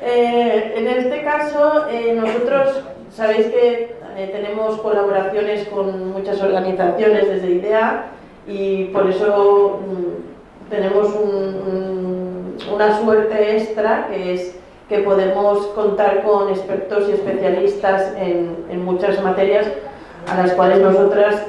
En este caso, nosotros sabéis que tenemos colaboraciones con muchas organizaciones desde IDEA y por eso tenemos una suerte extra, que es que podemos contar con expertos y especialistas en muchas materias a las cuales nosotras,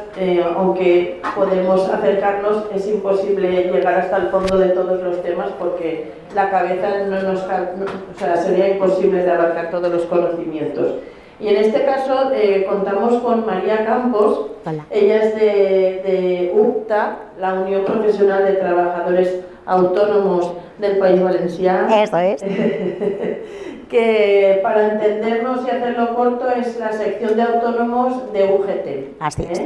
aunque podemos acercarnos, es imposible llegar hasta el fondo de todos los temas porque la cabeza o sea, sería imposible de abarcar todos los conocimientos. Y en este caso contamos con María Campos. Hola. Ella es de UPTA, la Unión Profesional de Trabajadores Autónomos del País Valencià. Eso es. Que para entendernos y hacerlo corto es la sección de autónomos de UGT. Así es.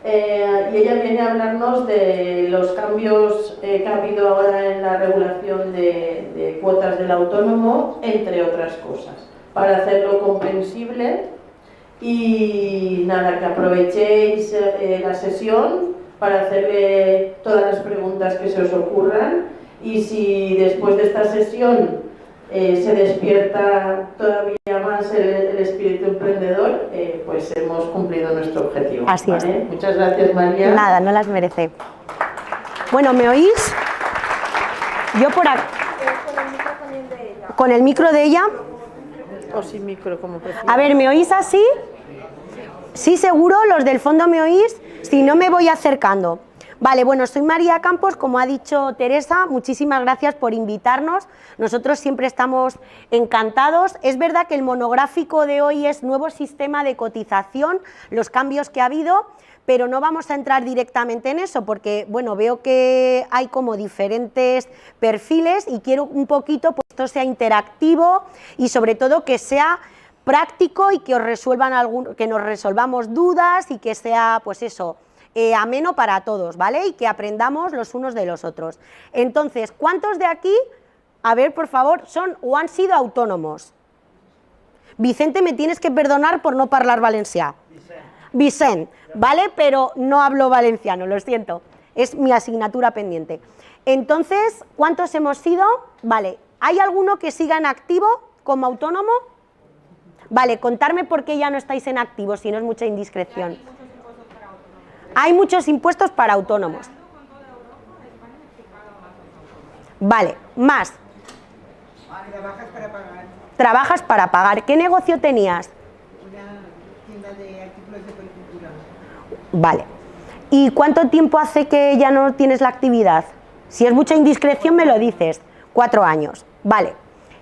Y ella viene a hablarnos de los cambios que ha habido ahora en la regulación de cuotas del autónomo, entre otras cosas, para hacerlo comprensible. Y nada, que aprovechéis la sesión para hacerle todas las preguntas que se os ocurran, y si después de esta sesión se despierta todavía más el espíritu emprendedor, pues hemos cumplido nuestro objetivo. Así es. Muchas gracias, María. Nada, no las merece. Bueno, ¿me oís? Yo por aquí. ¿Con el micro de ella? O sin micro, como prefieras. A ver, ¿me oís así? Sí, seguro, los del fondo me oís. Si no, me voy acercando. Vale, bueno, soy María Campos, como ha dicho Teresa, muchísimas gracias por invitarnos. Nosotros siempre estamos encantados. Es verdad que el monográfico de hoy es nuevo sistema de cotización, los cambios que ha habido, pero no vamos a entrar directamente en eso porque, bueno, veo que hay como diferentes perfiles y quiero un poquito pues esto sea interactivo y sobre todo que sea práctico y que os resuelvan que nos resolvamos dudas y que sea, pues eso, ameno para todos, ¿vale? Y que aprendamos los unos de los otros. Entonces, ¿cuántos de aquí, a ver, por favor, son o han sido autónomos? Vicente, me tienes que perdonar por no hablar valencià. Vicent, ¿vale? Pero no hablo valenciano, lo siento. Es mi asignatura pendiente. Entonces, ¿cuántos hemos sido? Vale, ¿hay alguno que siga en activo como autónomo? Vale, contarme por qué ya no estáis en activo, si no es mucha indiscreción. Hay muchos impuestos para autónomos. Vale, más. Trabajas para pagar. Trabajas para pagar. ¿Qué negocio tenías? Una tienda de artículos de agricultura. Vale. ¿Y cuánto tiempo hace que ya no tienes la actividad? Si es mucha indiscreción me lo dices. 4 años. Vale.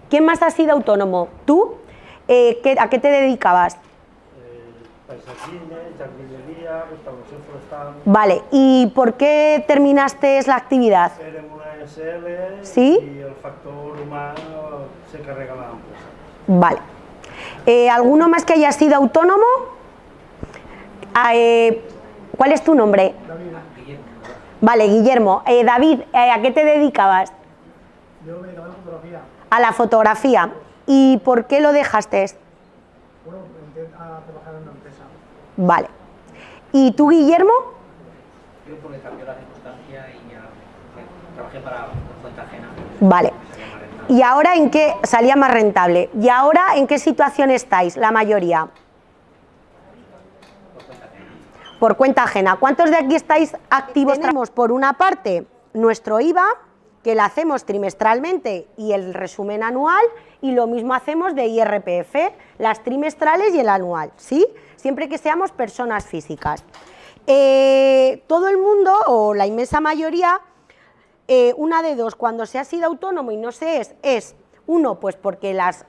¿Quién más ha sido autónomo? ¿Tú? ¿A qué te dedicabas? Paisatgisme, jardinería, restauración forestal. Vale, ¿y por qué terminaste la actividad? Érem una SL. ¿Sí? Y el factor humano se encarrega la empresa. Vale. ¿Alguno más que haya sido autónomo? ¿Cuál es tu nombre? David. Vale, Guillermo. David, ¿a qué te dedicabas? Yo me dedicaba a la fotografía. A la fotografía. ¿Y por qué lo dejaste? Bueno, entré a trabajar en una empresa. Vale. ¿Y tú, Guillermo? Yo porque cambió la circunstancia y ya trabajé por cuenta ajena. Vale. ¿Y ahora en qué salía más rentable? ¿Y ahora en qué situación estáis, la mayoría? Por cuenta ajena. Por cuenta ajena. ¿Cuántos de aquí estáis activos? Tenemos por una parte nuestro IVA, que lo hacemos trimestralmente, y el resumen anual, y lo mismo hacemos de IRPF, las trimestrales y el anual, ¿sí? Siempre que seamos personas físicas. Todo el mundo, o la inmensa mayoría, una de dos, cuando se ha sido autónomo y no se es uno, pues porque las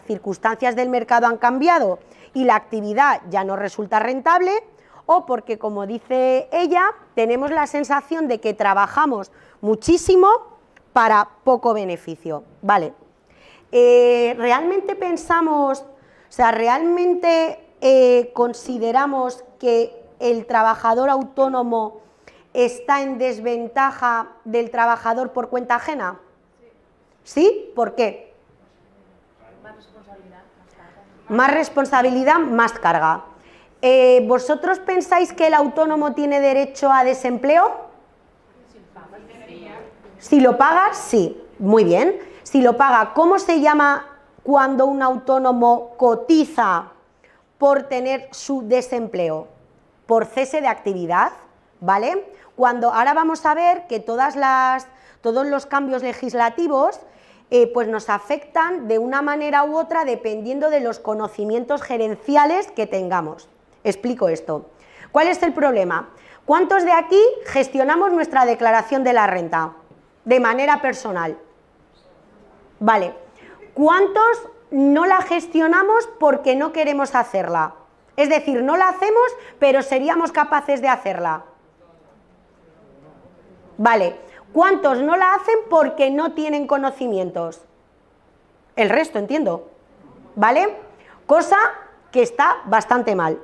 circunstancias del mercado han cambiado y la actividad ya no resulta rentable, o porque, como dice ella, tenemos la sensación de que trabajamos muchísimo para poco beneficio. Vale. ¿Realmente pensamos, o sea, realmente consideramos que el trabajador autónomo está en desventaja del trabajador por cuenta ajena? ¿Sí? ¿Por qué? Más responsabilidad, más carga. Más responsabilidad, más carga. ¿Vosotros pensáis que el autónomo tiene derecho a desempleo? Si lo paga, sí. Muy bien. Si lo paga, ¿cómo se llama cuando un autónomo cotiza por tener su desempleo? Por cese de actividad, ¿vale? Ahora vamos a ver que todos los cambios legislativos pues nos afectan de una manera u otra dependiendo de los conocimientos gerenciales que tengamos. Explico esto. ¿Cuál es el problema? ¿Cuántos de aquí gestionamos nuestra declaración de la renta de manera personal? Vale. ¿Cuántos no la gestionamos porque no queremos hacerla? Es decir, no la hacemos, pero seríamos capaces de hacerla. Vale. ¿Cuántos no la hacen porque no tienen conocimientos? El resto, entiendo. ¿Vale? Cosa que está bastante mal.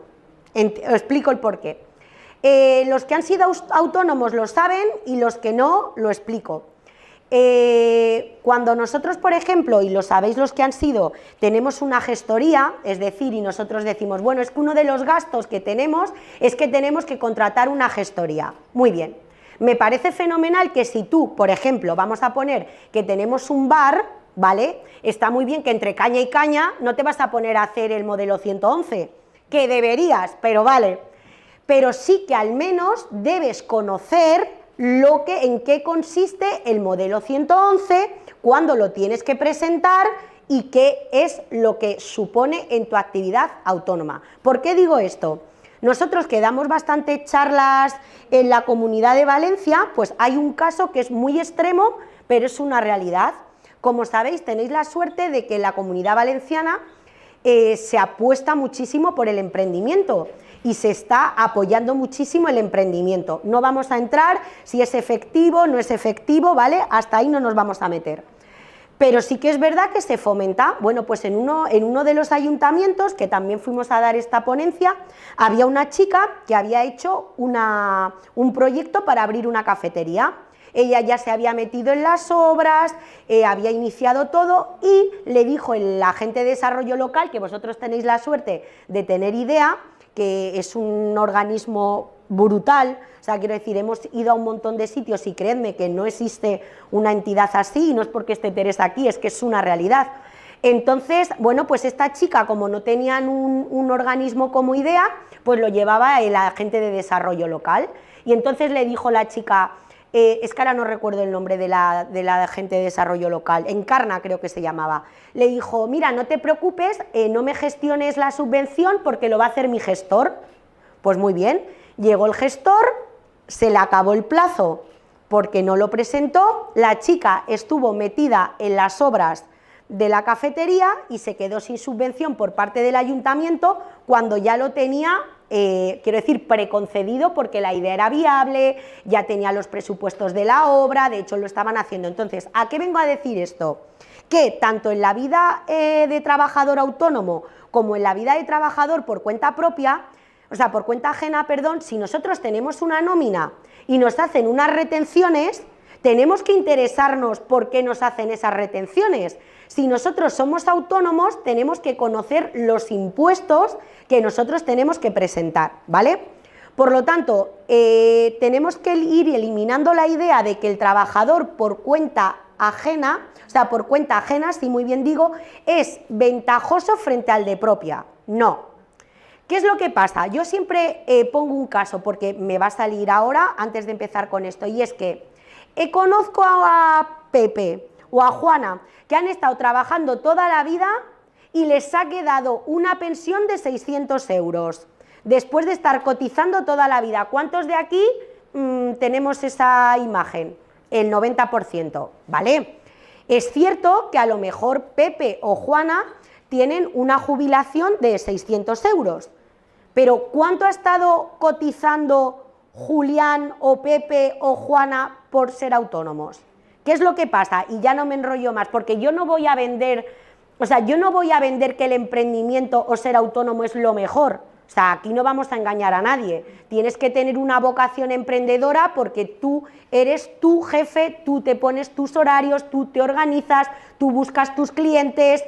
Os explico el porqué. Los que han sido autónomos lo saben y los que no, lo explico. Cuando nosotros, por ejemplo, y lo sabéis los que han sido, tenemos una gestoría, es decir, y nosotros decimos, bueno, es que uno de los gastos que tenemos es que tenemos que contratar una gestoría. Muy bien. Me parece fenomenal que si tú, por ejemplo, vamos a poner que tenemos un bar, ¿vale? Está muy bien que entre caña y caña no te vas a poner a hacer el modelo 111, que deberías, pero vale. Pero sí que al menos debes conocer en qué consiste el modelo 111, cuándo lo tienes que presentar y qué es lo que supone en tu actividad autónoma. ¿Por qué digo esto? Nosotros que damos bastantes charlas en la Comunidad de Valencia, pues hay un caso que es muy extremo, pero es una realidad. Como sabéis, tenéis la suerte de que en la Comunidad Valenciana se apuesta muchísimo por el emprendimiento y se está apoyando muchísimo el emprendimiento. No vamos a entrar si es efectivo, no es efectivo, ¿vale? Hasta ahí no nos vamos a meter. Pero sí que es verdad que se fomenta. Bueno, pues en uno de los ayuntamientos, que también fuimos a dar esta ponencia, había una chica que había hecho un proyecto para abrir una cafetería. Ella ya se había metido en las obras, había iniciado todo y le dijo el agente de desarrollo local, que vosotros tenéis la suerte de tener IDEA, que es un organismo brutal, o sea, quiero decir, hemos ido a un montón de sitios y creedme que no existe una entidad así, y no es porque esté Teresa aquí, es que es una realidad. Entonces, bueno, pues esta chica, como no tenían un organismo como IDEA, pues lo llevaba el agente de desarrollo local, y entonces le dijo la chica, es que ahora no recuerdo el nombre de la agente de desarrollo local, Encarna creo que se llamaba, le dijo, mira, no te preocupes, no me gestiones la subvención porque lo va a hacer mi gestor. Pues muy bien, llegó el gestor, se le acabó el plazo porque no lo presentó, la chica estuvo metida en las obras de la cafetería y se quedó sin subvención por parte del ayuntamiento cuando ya lo tenía, quiero decir, preconcedido, porque la idea era viable, ya tenía los presupuestos de la obra, de hecho lo estaban haciendo. Entonces, ¿a qué vengo a decir esto? Que tanto en la vida de trabajador autónomo como en la vida de trabajador por cuenta propia, o sea, por cuenta ajena, perdón, si nosotros tenemos una nómina y nos hacen unas retenciones, tenemos que interesarnos por qué nos hacen esas retenciones. Si nosotros somos autónomos, tenemos que conocer los impuestos que nosotros tenemos que presentar, ¿vale? Por lo tanto, tenemos que ir eliminando la idea de que el trabajador por cuenta ajena, o sea, por cuenta ajena, si muy bien digo, es ventajoso frente al de propia. No. ¿Qué es lo que pasa? Yo siempre pongo un caso, porque me va a salir ahora, antes de empezar con esto, y es que conozco a Pepe o a Juana, que han estado trabajando toda la vida y les ha quedado una pensión de 600 euros, después de estar cotizando toda la vida. ¿Cuántos de aquí tenemos esa imagen? El 90%, ¿vale? Es cierto que a lo mejor Pepe o Juana tienen una jubilación de 600 euros, pero ¿cuánto ha estado cotizando Julián o Pepe o Juana por ser autónomos? ¿Qué es lo que pasa? Y ya no me enrollo más, porque yo no voy a vender, o sea, yo no voy a vender que el emprendimiento o ser autónomo es lo mejor. O sea, aquí no vamos a engañar a nadie. Tienes que tener una vocación emprendedora porque tú eres tu jefe, tú te pones tus horarios, tú te organizas, tú buscas tus clientes.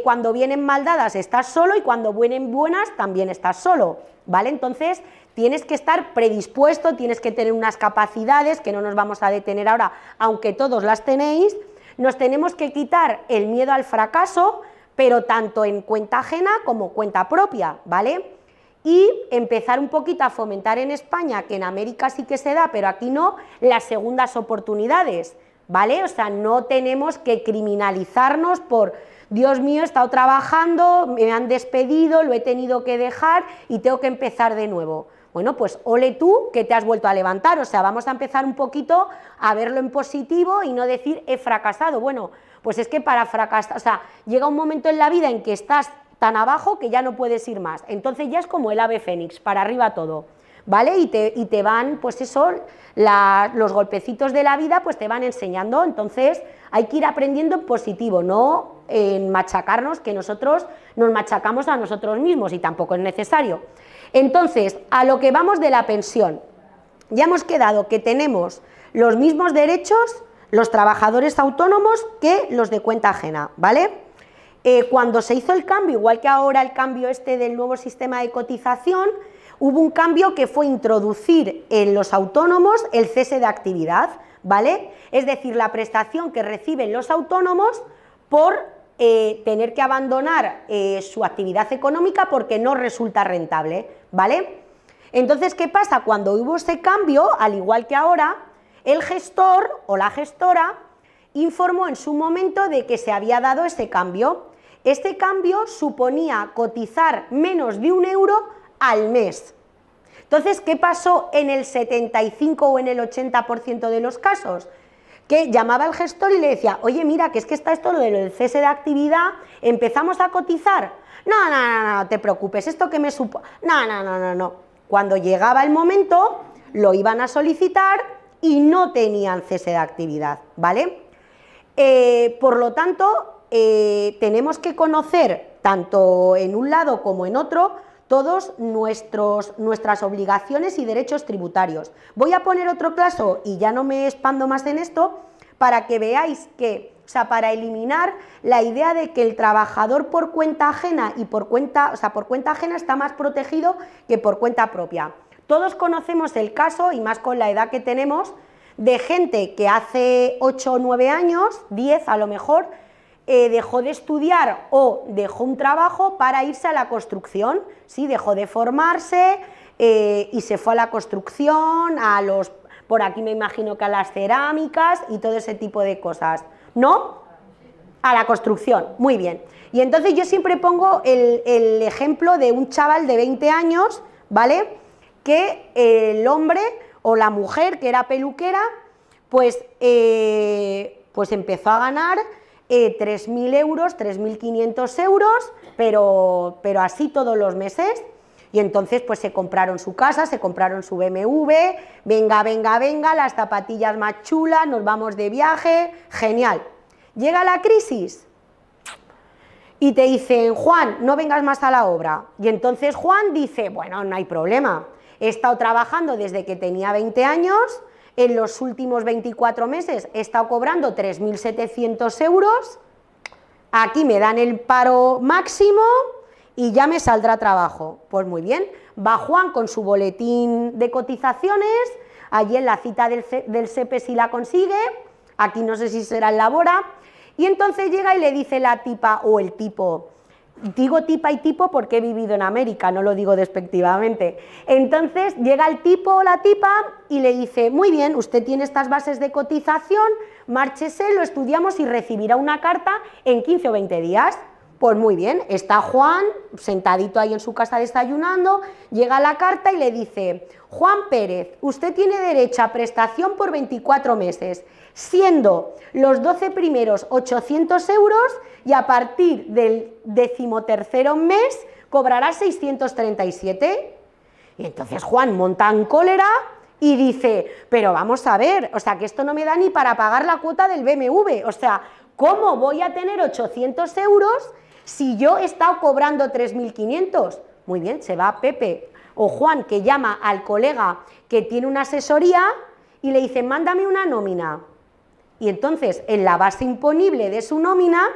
Cuando vienen mal dadas estás solo y cuando vienen buenas también estás solo, ¿vale? Entonces tienes que estar predispuesto, tienes que tener unas capacidades que no nos vamos a detener ahora, aunque todos las tenéis. Nos tenemos que quitar el miedo al fracaso pero tanto en cuenta ajena como cuenta propia, ¿vale? Y empezar un poquito a fomentar en España, que en América sí que se da, pero aquí no, las segundas oportunidades, ¿vale? O sea, no tenemos que criminalizarnos por, Dios mío, he estado trabajando, me han despedido, lo he tenido que dejar y tengo que empezar de nuevo. Bueno, pues ole tú que te has vuelto a levantar, o sea, vamos a empezar un poquito a verlo en positivo y no decir he fracasado. Bueno, pues es que para fracasar, o sea, llega un momento en la vida en que estás tan abajo que ya no puedes ir más, entonces ya es como el ave fénix, para arriba todo, ¿vale? Y te van, pues eso, los golpecitos de la vida pues te van enseñando, entonces hay que ir aprendiendo en positivo, no en machacarnos, que nosotros nos machacamos a nosotros mismos y tampoco es necesario. Entonces, a lo que vamos de la pensión, ya hemos quedado que tenemos los mismos derechos los trabajadores autónomos que los de cuenta ajena, ¿vale? Cuando se hizo el cambio, igual que ahora el cambio este del nuevo sistema de cotización, hubo un cambio que fue introducir en los autónomos el cese de actividad, ¿vale? Es decir, la prestación que reciben los autónomos por tener que abandonar su actividad económica porque no resulta rentable, ¿vale? Entonces, ¿qué pasa? Cuando hubo ese cambio, al igual que ahora, el gestor o la gestora informó en su momento de que se había dado ese cambio. Este cambio suponía cotizar menos de 1 euro al mes. Entonces, ¿qué pasó en el 75 o en el 80% de los casos? Que llamaba al gestor y le decía, oye, mira, que es que está esto lo del cese de actividad, ¿empezamos a cotizar? No te preocupes, esto que me supone... No. Cuando llegaba el momento, lo iban a solicitar y no tenían cese de actividad, ¿vale? Por lo tanto, tenemos que conocer, tanto en un lado como en otro, todos nuestras obligaciones y derechos tributarios. Voy a poner otro caso y ya no me expando más en esto para que veáis que, o sea, para eliminar la idea de que el trabajador por cuenta ajena y por cuenta ajena está más protegido que por cuenta propia. Todos conocemos el caso, y más con la edad que tenemos, de gente que hace 8 o 9 años, 10 a lo mejor, dejó de estudiar o dejó un trabajo para irse a la construcción, ¿sí? Dejó de formarse y se fue a la construcción, por aquí me imagino que a las cerámicas y todo ese tipo de cosas, ¿no? A la construcción, muy bien. Y entonces yo siempre pongo el ejemplo de un chaval de 20 años, ¿vale? Que el hombre o la mujer que era peluquera, pues empezó a ganar 3.000 euros, 3.500 euros, pero así todos los meses. Y entonces pues se compraron su casa, se compraron su BMW, venga, las zapatillas más chulas, nos vamos de viaje, genial. Llega la crisis y te dicen, Juan, no vengas más a la obra. Y entonces Juan dice, bueno, no hay problema, he estado trabajando desde que tenía 20 años, en los últimos 24 meses he estado cobrando 3.700 euros, aquí me dan el paro máximo y ya me saldrá trabajo. Pues muy bien, va Juan con su boletín de cotizaciones, allí en la cita del SEPE si la consigue, aquí no sé si será en Labora, y entonces llega y le dice la tipa o el tipo, digo tipa y tipo porque he vivido en América, no lo digo despectivamente. Entonces llega el tipo o la tipa y le dice, muy bien, usted tiene estas bases de cotización, márchese, lo estudiamos y recibirá una carta en 15 o 20 días. Pues muy bien, está Juan sentadito ahí en su casa desayunando, llega la carta y le dice, Juan Pérez, usted tiene derecho a prestación por 24 meses, siendo los 12 primeros 800 euros y a partir del 13º mes cobrará 637. Y entonces Juan monta en cólera y dice, pero vamos a ver, o sea, que esto no me da ni para pagar la cuota del BMW, o sea, ¿cómo voy a tener 800 euros si yo he estado cobrando 3.500? Muy bien, se va Pepe o Juan, que llama al colega que tiene una asesoría y le dice, mándame una nómina. Y entonces, en la base imponible de su nómina,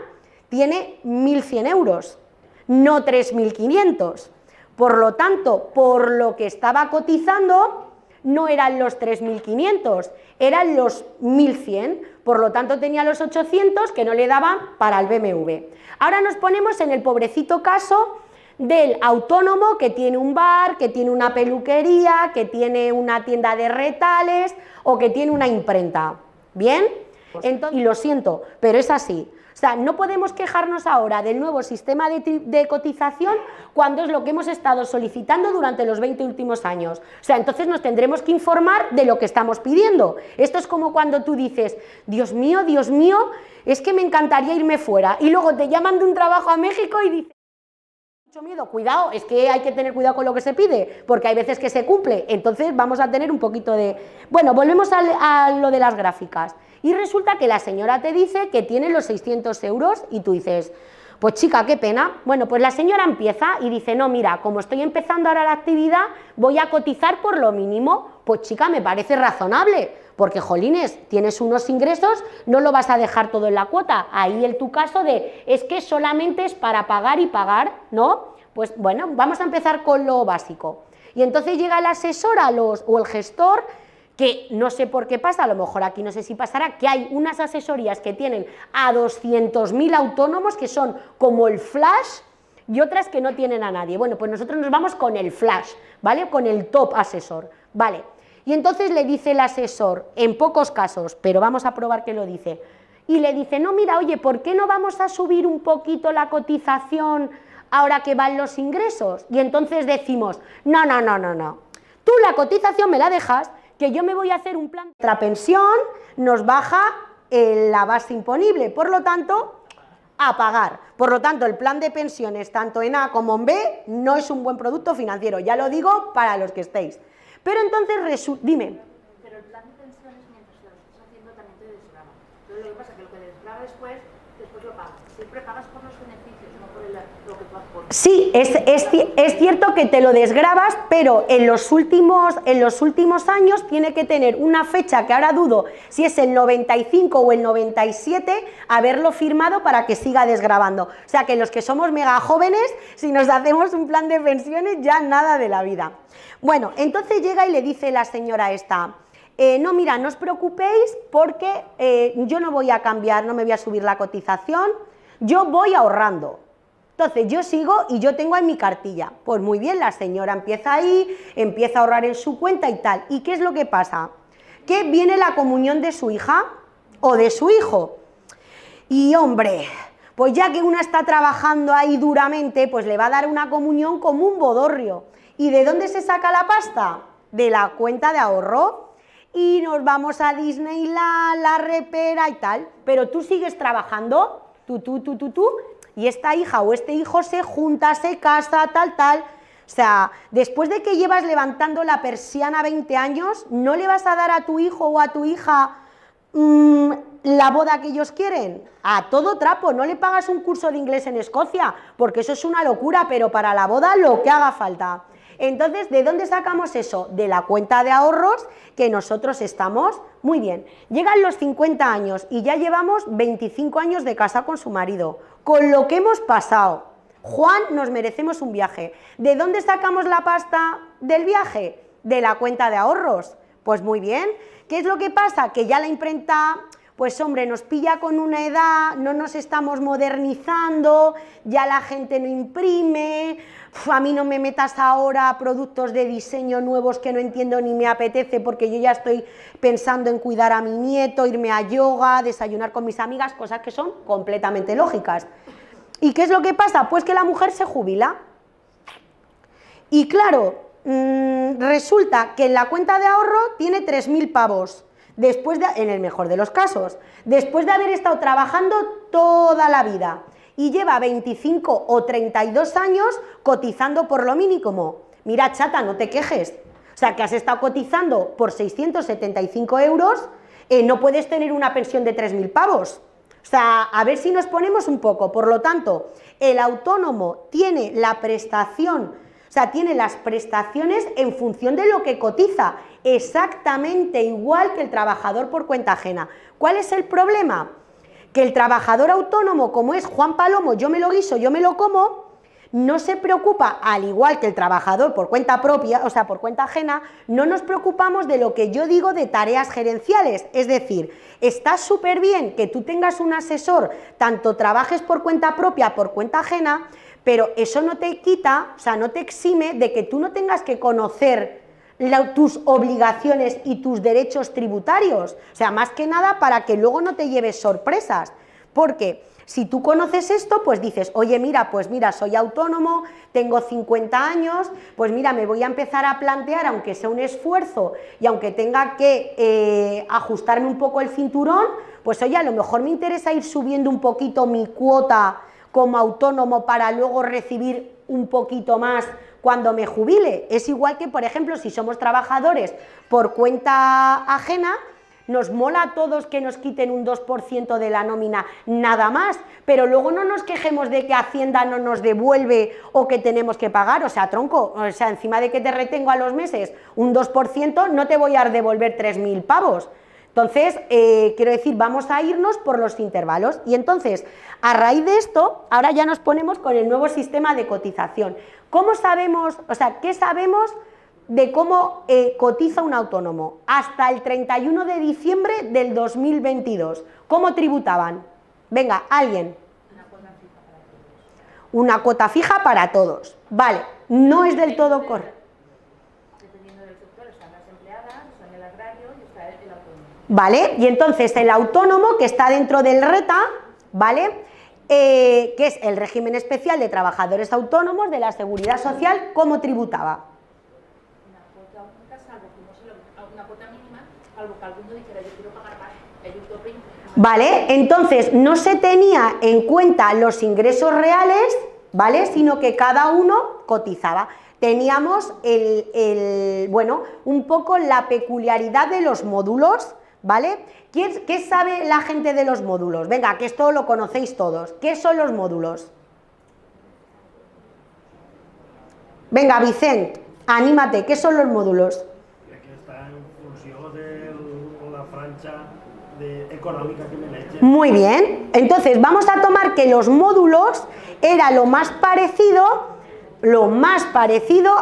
tiene 1.100 euros, no 3.500. Por lo tanto, por lo que estaba cotizando, no eran los 3.500, eran los 1.100, por lo tanto tenía los 800 que no le daban para el BMW. Ahora nos ponemos en el pobrecito caso del autónomo que tiene un bar, que tiene una peluquería, que tiene una tienda de retales o que tiene una imprenta. ¿Bien? Entonces, y lo siento, pero es así. O sea, no podemos quejarnos ahora del nuevo sistema de cotización cuando es lo que hemos estado solicitando durante los 20 últimos años. O sea, entonces nos tendremos que informar de lo que estamos pidiendo. Esto es como cuando tú dices, Dios mío, es que me encantaría irme fuera. Y luego te llaman de un trabajo a México y dices, mucho miedo, cuidado, es que hay que tener cuidado con lo que se pide, porque hay veces que se cumple, entonces vamos a tener un poquito de... Bueno, volvemos a lo de las gráficas, y resulta que la señora te dice que tiene los 600 euros, y tú dices, pues chica, qué pena. Bueno, pues la señora empieza y dice, no, mira, como estoy empezando ahora la actividad, voy a cotizar por lo mínimo. Pues chica, me parece razonable, porque jolines, tienes unos ingresos, no lo vas a dejar todo en la cuota. Ahí en tu caso de, es que solamente es para pagar y pagar, ¿no? Pues bueno, vamos a empezar con lo básico. Y entonces llega el asesor o el gestor, que no sé por qué pasa, a lo mejor aquí no sé si pasará, que hay unas asesorías que tienen a 200.000 autónomos, que son como el flash, y otras que no tienen a nadie. Bueno, pues nosotros nos vamos con el flash, ¿vale? Con el top asesor, ¿vale? Y entonces le dice el asesor, en pocos casos, pero vamos a probar que lo dice, y le dice, no, mira, oye, ¿por qué no vamos a subir un poquito la cotización ahora que van los ingresos? Y entonces decimos, no, tú la cotización me la dejas, que yo me voy a hacer un plan. Nuestra pensión nos baja la base imponible, por lo tanto, a pagar. Por lo tanto, el plan de pensiones, tanto en A como en B, no es un buen producto financiero, ya lo digo para los que estéis. Pero entonces, dime. Pero el plan de pensiones, mientras lo estás haciendo, también te desgrava. Entonces, lo que pasa es que lo que desgrava después lo pagas. Siempre pagas por los beneficios, no por lo que tú aportas. Sí, es cierto que te lo desgravas, pero en los últimos años tiene que tener una fecha que ahora dudo si es el 95 o el 97, haberlo firmado para que siga desgravando. O sea que los que somos mega jóvenes, si nos hacemos un plan de pensiones, ya nada de la vida. Bueno, entonces llega y le dice la señora esta, no, mira, no os preocupéis porque yo no voy a cambiar, no me voy a subir la cotización, yo voy ahorrando. Entonces yo sigo y yo tengo ahí mi cartilla. Pues muy bien, la señora empieza ahí, empieza a ahorrar en su cuenta y tal. ¿Y qué es lo que pasa? Que viene la comunión de su hija o de su hijo. Y hombre, pues ya que una está trabajando ahí duramente, pues le va a dar una comunión como un bodorrio. ¿Y de dónde se saca la pasta? De la cuenta de ahorro. Y nos vamos a Disneyland, la repera y tal. Pero tú sigues trabajando, tú, y esta hija o este hijo se junta, se casa, tal. O sea, después de que llevas levantando la persiana 20 años, ¿no le vas a dar a tu hijo o a tu hija la boda que ellos quieren? A todo trapo, no le pagas un curso de inglés en Escocia, porque eso es una locura, pero para la boda lo que haga falta. Entonces, ¿de dónde sacamos eso? De la cuenta de ahorros que nosotros estamos muy bien. Llegan los 50 años y ya llevamos 25 años de casa con su marido. Con lo que hemos pasado, Juan, nos merecemos un viaje. ¿De dónde sacamos la pasta del viaje? De la cuenta de ahorros. Pues muy bien. ¿Qué es lo que pasa? Que ya la imprenta, pues hombre, nos pilla con una edad, no nos estamos modernizando, ya la gente no imprime, a mí no me metas ahora productos de diseño nuevos que no entiendo ni me apetece porque yo ya estoy pensando en cuidar a mi nieto, irme a yoga, desayunar con mis amigas, cosas que son completamente lógicas. ¿Y qué es lo que pasa? Pues que la mujer se jubila. Y claro, resulta que en la cuenta de ahorro tiene 3.000 pavos, en el mejor de los casos, después de haber estado trabajando toda la vida. Y lleva 25 o 32 años cotizando por lo mínimo. Mira, chata, no te quejes. O sea, que has estado cotizando por 675 euros, no puedes tener una pensión de 3.000 pavos. O sea, a ver si nos ponemos un poco. Por lo tanto, el autónomo tiene la prestación, o sea, tiene las prestaciones en función de lo que cotiza, exactamente igual que el trabajador por cuenta ajena. ¿Cuál es el problema? Que el trabajador autónomo, como es Juan Palomo, yo me lo guiso, yo me lo como, no se preocupa, al igual que el trabajador por cuenta propia, o sea, por cuenta ajena, no nos preocupamos de lo que yo digo de tareas gerenciales. Es decir, está súper bien que tú tengas un asesor, tanto trabajes por cuenta propia, por cuenta ajena, pero eso no te quita, o sea, no te exime de que tú no tengas que conocer tus obligaciones y tus derechos tributarios. O sea, más que nada para que luego no te lleves sorpresas. Porque si tú conoces esto, pues dices, oye, mira, pues mira, soy autónomo, tengo 50 años, pues mira, me voy a empezar a plantear, aunque sea un esfuerzo y aunque tenga que ajustarme un poco el cinturón, pues oye, a lo mejor me interesa ir subiendo un poquito mi cuota como autónomo para luego recibir un poquito más cuando me jubile. Es igual que, por ejemplo, si somos trabajadores por cuenta ajena, nos mola a todos que nos quiten un 2% de la nómina, nada más, pero luego no nos quejemos de que Hacienda no nos devuelve o que tenemos que pagar, o sea, tronco, o sea, encima de que te retengo a los meses un 2%, no te voy a devolver 3.000 pavos. Entonces, quiero decir, vamos a irnos por los intervalos y entonces, a raíz de esto, ahora ya nos ponemos con el nuevo sistema de cotización. ¿Cómo sabemos, o sea, qué sabemos de cómo cotiza un autónomo? Hasta el 31 de diciembre del 2022, ¿cómo tributaban? Venga, alguien. Una cuota fija para todos. Vale, no es del todo correcto. Dependiendo del sector, están las empleadas, están el agrario y está el autónomo. Vale, y entonces el autónomo que está dentro del RETA, ¿vale? Que es el régimen especial de trabajadores autónomos de la Seguridad Social, ¿cómo tributaba? Una cuota única, salvo que no se lo, una cuota mínima, salvo que alguno dijera yo quiero pagar más, hay un tope. Vale, entonces no se tenía en cuenta los ingresos reales, ¿vale? Sino que cada uno cotizaba. Teníamos bueno, un poco la peculiaridad de los módulos, ¿vale? ¿Qué sabe la gente de los módulos? Venga, que esto lo conocéis todos. ¿Qué son los módulos? Venga, Vicente, anímate, ¿qué son los módulos? Aquí está en función de la francha económica que me echen. Muy bien, entonces vamos a tomar que los módulos era lo más parecido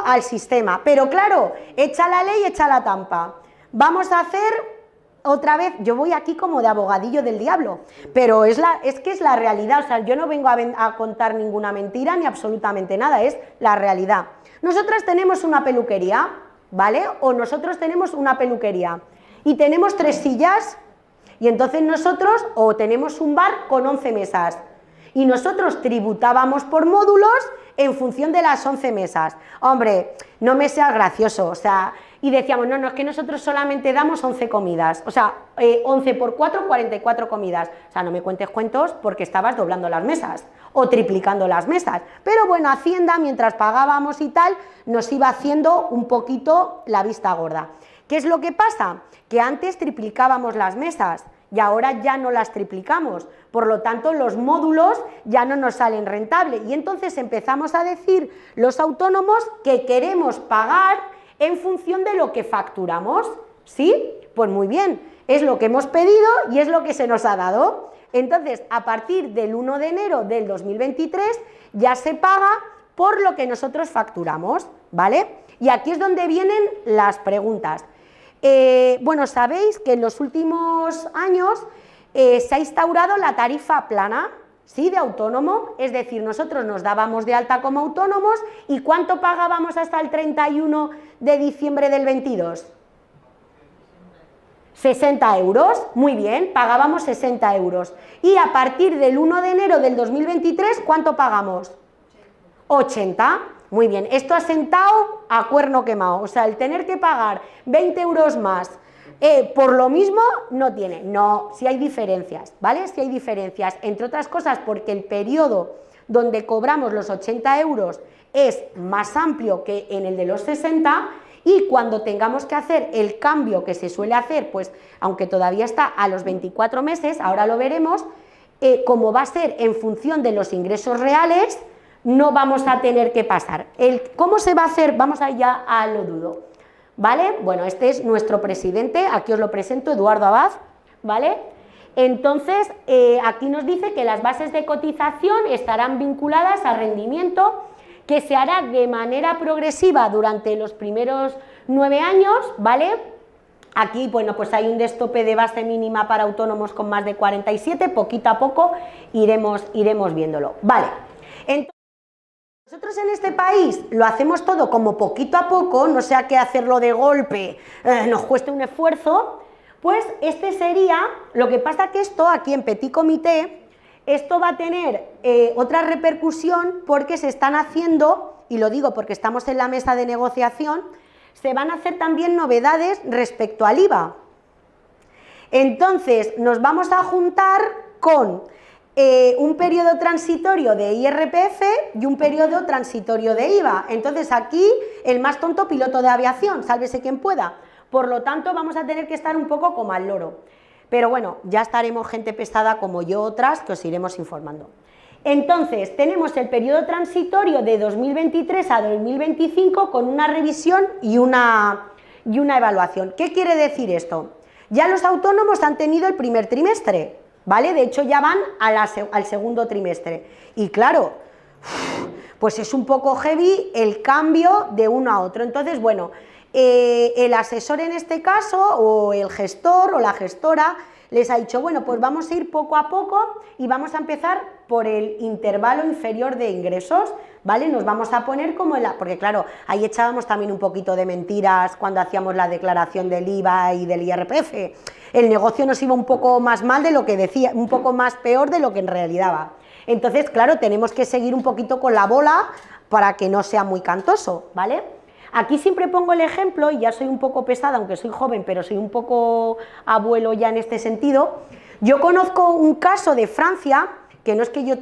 al sistema, pero claro, echa la ley, echa la trampa. Vamos a hacer otra vez, yo voy aquí como de abogadillo del diablo, pero es que es la realidad, o sea, yo no vengo a contar ninguna mentira ni absolutamente nada, es la realidad. Nosotras tenemos una peluquería, ¿vale? O nosotros tenemos una peluquería y tenemos 3 sillas y entonces nosotros, o tenemos un bar con 11 mesas y nosotros tributábamos por módulos en función de las 11 mesas. Hombre, no me seas gracioso, o sea, y decíamos, no, es que nosotros solamente damos 11 comidas, o sea, 11 por 4, 44 comidas. O sea, no me cuentes cuentos porque estabas doblando las mesas o triplicando las mesas. Pero bueno, Hacienda, mientras pagábamos y tal, nos iba haciendo un poquito la vista gorda. ¿Qué es lo que pasa? Que antes triplicábamos las mesas y ahora ya no las triplicamos, por lo tanto los módulos ya no nos salen rentables y entonces empezamos a decir los autónomos que queremos pagar en función de lo que facturamos, ¿sí? Pues muy bien, es lo que hemos pedido y es lo que se nos ha dado. Entonces, a partir del 1 de enero del 2023 ya se paga por lo que nosotros facturamos, ¿vale? Y aquí es donde vienen las preguntas. Bueno, sabéis que en los últimos años se ha instaurado la tarifa plana, ¿sí? De autónomo, es decir, nosotros nos dábamos de alta como autónomos y ¿cuánto pagábamos hasta el 31 de diciembre del 22? 60 euros, muy bien, pagábamos 60 euros. Y a partir del 1 de enero del 2023, ¿cuánto pagamos? 80. Muy bien, esto ha sentado a cuerno quemado, o sea, el tener que pagar 20 euros más por lo mismo no tiene, no, sí hay diferencias, ¿vale? Sí hay diferencias, entre otras cosas porque el periodo donde cobramos los 80 euros es más amplio que en el de los 60 y cuando tengamos que hacer el cambio que se suele hacer, pues aunque todavía está a los 24 meses, ahora lo veremos, como va a ser en función de los ingresos reales, no vamos a tener que pasar. ¿Cómo se va a hacer? Vamos allá a lo dudo, ¿vale? Bueno, este es nuestro presidente, aquí os lo presento, Eduardo Abad, ¿vale? Entonces, aquí nos dice que las bases de cotización estarán vinculadas a rendimiento que se hará de manera progresiva durante los primeros 9 años, ¿vale? Aquí, bueno, pues hay un destope de base mínima para autónomos con más de 47, poquito a poco iremos viéndolo. Vale, entonces, nosotros en este país lo hacemos todo como poquito a poco, no sea que hacerlo de golpe nos cueste un esfuerzo, pues este sería, lo que pasa que esto aquí en Petit Comité, esto va a tener otra repercusión porque se están haciendo, y lo digo porque estamos en la mesa de negociación, se van a hacer también novedades respecto al IVA. Entonces, nos vamos a juntar con un periodo transitorio de IRPF y un periodo transitorio de IVA. Entonces, aquí, el más tonto piloto de aviación, sálvese quien pueda. Por lo tanto, vamos a tener que estar un poco como al loro. Pero bueno, ya estaremos gente pesada como yo, otras, que os iremos informando. Entonces, tenemos el periodo transitorio de 2023 a 2025 con una revisión y una evaluación. ¿Qué quiere decir esto? Ya los autónomos han tenido el primer trimestre, ¿vale? De hecho, ya van al segundo trimestre. Y claro, pues es un poco heavy el cambio de uno a otro. Entonces, bueno, el asesor en este caso, o el gestor o la gestora, les ha dicho, bueno, pues vamos a ir poco a poco y vamos a empezar por el intervalo inferior de ingresos, ¿vale? Nos vamos a poner como porque claro, ahí echábamos también un poquito de mentiras cuando hacíamos la declaración del IVA y del IRPF. El negocio nos iba un poco más mal de lo que decía, un poco más peor de lo que en realidad va. Entonces, claro, tenemos que seguir un poquito con la bola para que no sea muy cantoso, ¿vale? Aquí siempre pongo el ejemplo, y ya soy un poco pesada, aunque soy joven, pero soy un poco abuelo ya en este sentido. Yo conozco un caso de Francia, que no es que yo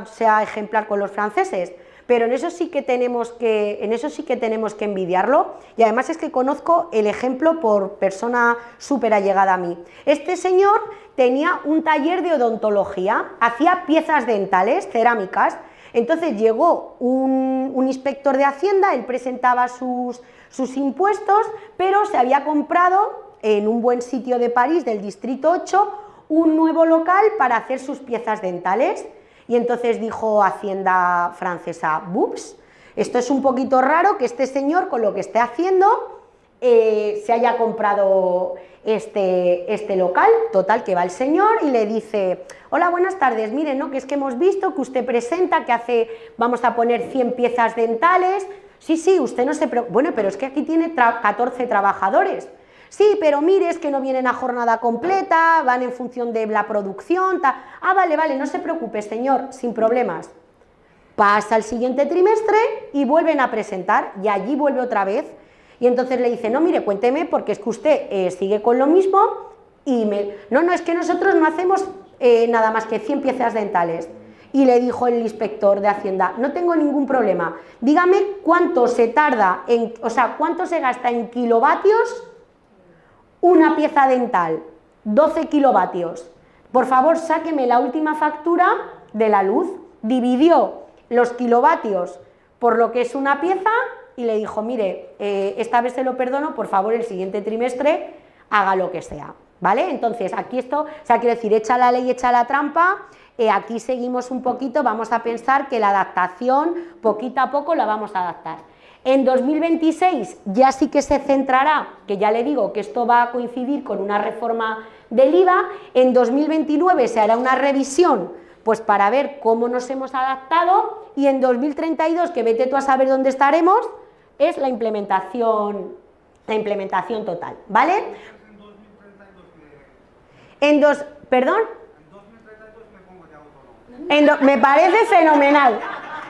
sea ejemplar con los franceses, pero en eso sí que tenemos que envidiarlo, y además es que conozco el ejemplo por persona súper allegada a mí. Este señor tenía un taller de odontología, hacía piezas dentales, cerámicas. Entonces llegó un inspector de Hacienda, él presentaba sus impuestos, pero se había comprado en un buen sitio de París, del distrito 8, un nuevo local para hacer sus piezas dentales. Y entonces dijo Hacienda francesa, «Bups, esto es un poquito raro que este señor con lo que esté haciendo se haya comprado este local». Total, que va el señor y le dice, hola, buenas tardes, mire, ¿no? Que es que hemos visto que usted presenta que vamos a poner 100 piezas dentales. Sí, usted no se preocupe. Bueno, pero es que aquí tiene 14 trabajadores. Sí, pero mire, es que no vienen a jornada completa, van en función de la producción. Ah, vale, no se preocupe, señor, sin problemas. Pasa el siguiente trimestre y vuelven a presentar, y allí vuelve otra vez. Y entonces le dice, no, mire, cuénteme, porque es que usted sigue con lo mismo y no, es que nosotros no hacemos nada más que 100 piezas dentales. Y le dijo el inspector de Hacienda, no tengo ningún problema, dígame cuánto se tarda, cuánto se gasta en kilovatios una pieza dental, 12 kilovatios. Por favor, sáqueme la última factura de la luz. Dividió los kilovatios por lo que es una pieza y le dijo, mire, esta vez se lo perdono, por favor, el siguiente trimestre haga lo que sea, ¿vale? Entonces, aquí esto, quiere decir, echa la ley, echa la trampa, aquí seguimos un poquito, vamos a pensar que la adaptación, poquito a poco la vamos a adaptar. En 2026 ya sí que se centrará, que ya le digo que esto va a coincidir con una reforma del IVA, en 2029 se hará una revisión pues para ver cómo nos hemos adaptado, y en 2032, que vete tú a saber dónde estaremos, es la implementación total, ¿vale? ¿Perdón? Me parece fenomenal.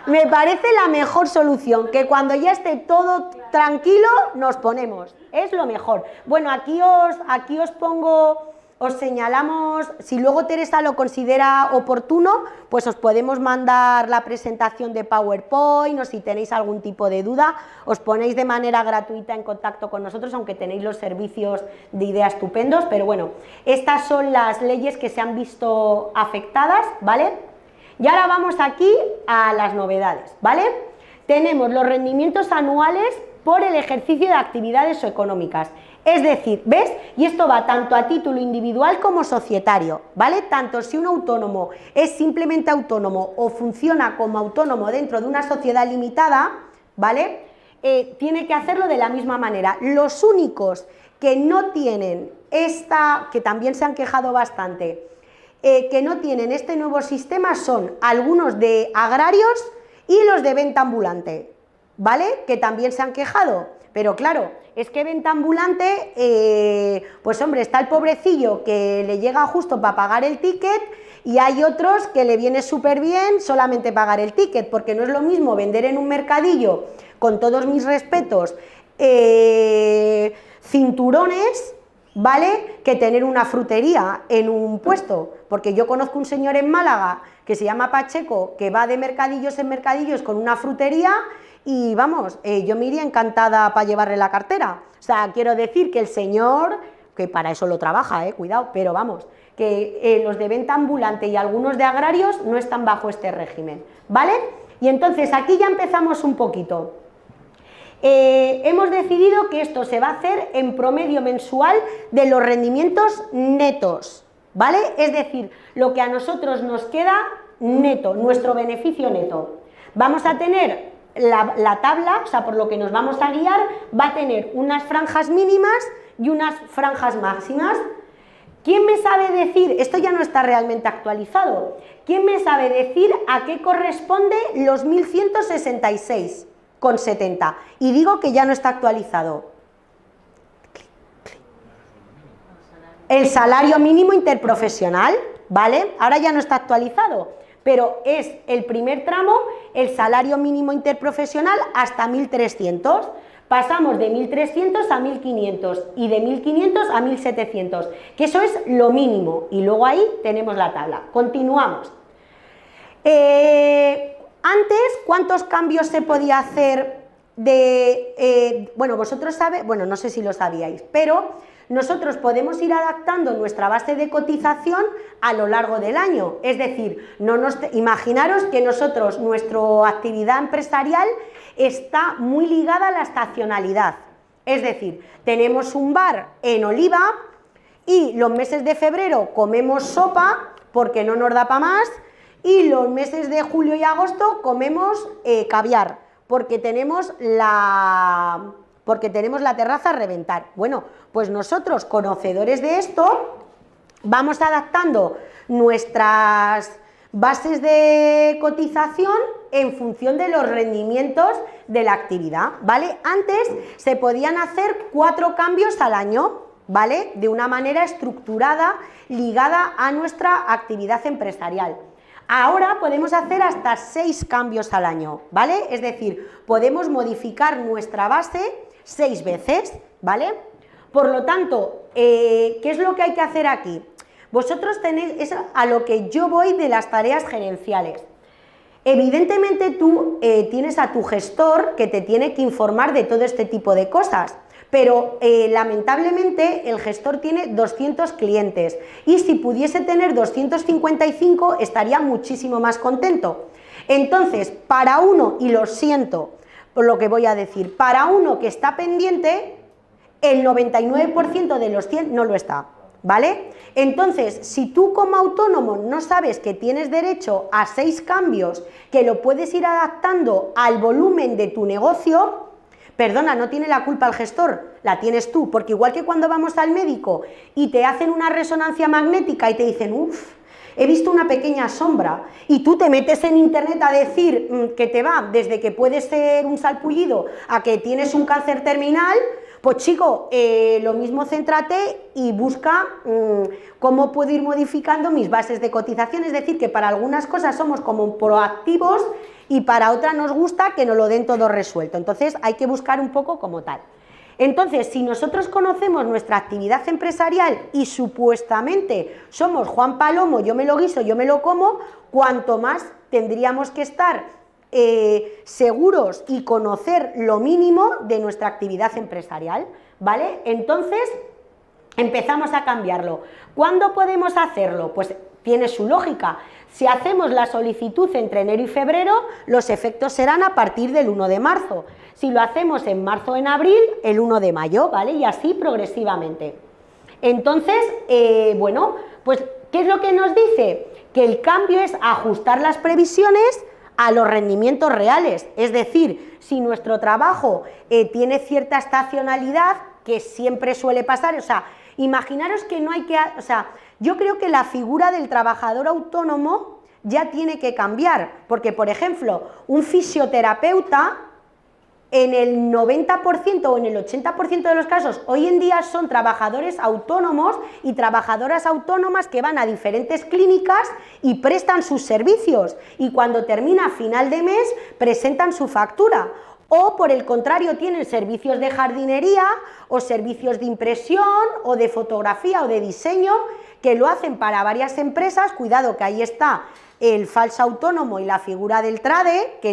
Me parece la mejor solución, que cuando ya esté todo tranquilo nos ponemos, es lo mejor. Bueno, aquí os pongo, os señalamos, si luego Teresa lo considera oportuno, pues os podemos mandar la presentación de PowerPoint, o si tenéis algún tipo de duda, os ponéis de manera gratuita en contacto con nosotros, aunque tenéis los servicios de IDEA estupendos, pero bueno, estas son las leyes que se han visto afectadas, ¿vale? Y ahora vamos aquí a las novedades, ¿vale? Tenemos los rendimientos anuales por el ejercicio de actividades económicas. Es decir, ¿ves? Y esto va tanto a título individual como societario, ¿vale? Tanto si un autónomo es simplemente autónomo o funciona como autónomo dentro de una sociedad limitada, ¿vale? Tiene que hacerlo de la misma manera. Los únicos que no tienen que también se han quejado bastante, que no tienen este nuevo sistema son algunos de agrarios y los de venta ambulante, ¿vale? Que también se han quejado, pero claro, es que venta ambulante, pues hombre, está el pobrecillo que le llega justo para pagar el ticket y hay otros que le viene súper bien solamente pagar el ticket, porque no es lo mismo vender en un mercadillo, con todos mis respetos, cinturones, ¿vale?, que tener una frutería en un puesto, porque yo conozco un señor en Málaga que se llama Pacheco, que va de mercadillos en mercadillos con una frutería y vamos, yo me iría encantada para llevarle la cartera. O sea, quiero decir que el señor, que para eso lo trabaja, cuidado, pero vamos, que los de venta ambulante y algunos de agrarios no están bajo este régimen, ¿vale? Y entonces aquí ya empezamos un poquito. Hemos decidido que esto se va a hacer en promedio mensual de los rendimientos netos, ¿vale? Es decir, lo que a nosotros nos queda neto, nuestro beneficio neto. Vamos a tener la tabla, o sea, por lo que nos vamos a guiar, va a tener unas franjas mínimas y unas franjas máximas. ¿Quién me sabe decir, esto ya no está realmente actualizado, quién me sabe decir a qué corresponde los 1166,70? Y digo que ya no está actualizado. El salario mínimo interprofesional, ¿vale? Ahora ya no está actualizado, pero es el primer tramo, el salario mínimo interprofesional hasta 1.300. Pasamos de 1.300 a 1.500 y de 1.500 a 1.700, que eso es lo mínimo. Y luego ahí tenemos la tabla. Continuamos. Antes, ¿cuántos cambios se podía hacer bueno, vosotros sabéis, bueno, no sé si lo sabíais, pero nosotros podemos ir adaptando nuestra base de cotización a lo largo del año. Es decir, imaginaros que nosotros, nuestra actividad empresarial está muy ligada a la estacionalidad. Es decir, tenemos un bar en Oliva y los meses de febrero comemos sopa porque no nos da para más, y los meses de julio y agosto comemos caviar porque tenemos la terraza a reventar. Bueno, pues nosotros, conocedores de esto, vamos adaptando nuestras bases de cotización en función de los rendimientos de la actividad, ¿vale? Antes se podían hacer 4 cambios al año, ¿vale?, de una manera estructurada, ligada a nuestra actividad empresarial. Ahora podemos hacer hasta 6 cambios al año, ¿vale? Es decir, podemos modificar nuestra base 6 veces, ¿vale? Por lo tanto, ¿qué es lo que hay que hacer aquí? Vosotros tenéis, es a lo que yo voy de las tareas gerenciales. Evidentemente tú tienes a tu gestor que te tiene que informar de todo este tipo de cosas, pero lamentablemente el gestor tiene 200 clientes y si pudiese tener 255 estaría muchísimo más contento. Entonces, para uno, y lo siento por lo que voy a decir, para uno que está pendiente, el 99% de los 100 no lo está, ¿vale? Entonces, si tú como autónomo no sabes que tienes derecho a 6 cambios, que lo puedes ir adaptando al volumen de tu negocio, perdona, no tiene la culpa el gestor, la tienes tú, porque igual que cuando vamos al médico y te hacen una resonancia magnética y te dicen, uff, he visto una pequeña sombra, y tú te metes en internet a decir que te va desde que puede ser un salpullido a que tienes un cáncer terminal, pues chico, lo mismo, céntrate y busca cómo puedo ir modificando mis bases de cotización. Es decir, que para algunas cosas somos como proactivos y para otras nos gusta que nos lo den todo resuelto. Entonces hay que buscar un poco como tal. Entonces, si nosotros conocemos nuestra actividad empresarial y supuestamente somos Juan Palomo, yo me lo guiso, yo me lo como, cuanto más tendríamos que estar seguros y conocer lo mínimo de nuestra actividad empresarial, ¿vale? Entonces, empezamos a cambiarlo. ¿Cuándo podemos hacerlo? Pues tiene su lógica. Si hacemos la solicitud entre enero y febrero, los efectos serán a partir del 1 de marzo. Si lo hacemos en marzo o en abril, el 1 de mayo, ¿vale? Y así progresivamente. Entonces, bueno, pues, ¿qué es lo que nos dice? Que el cambio es ajustar las previsiones a los rendimientos reales. Es decir, si nuestro trabajo tiene cierta estacionalidad, que siempre suele pasar, o sea, imaginaros que no hay que... O sea, yo creo que la figura del trabajador autónomo ya tiene que cambiar, porque, por ejemplo, un fisioterapeuta, en el 90% o en el 80% de los casos, hoy en día son trabajadores autónomos y trabajadoras autónomas que van a diferentes clínicas y prestan sus servicios, y cuando termina a final de mes presentan su factura. O, por el contrario, tienen servicios de jardinería o servicios de impresión o de fotografía o de diseño que lo hacen para varias empresas. Cuidado, que ahí está el falso autónomo y la figura del trade, que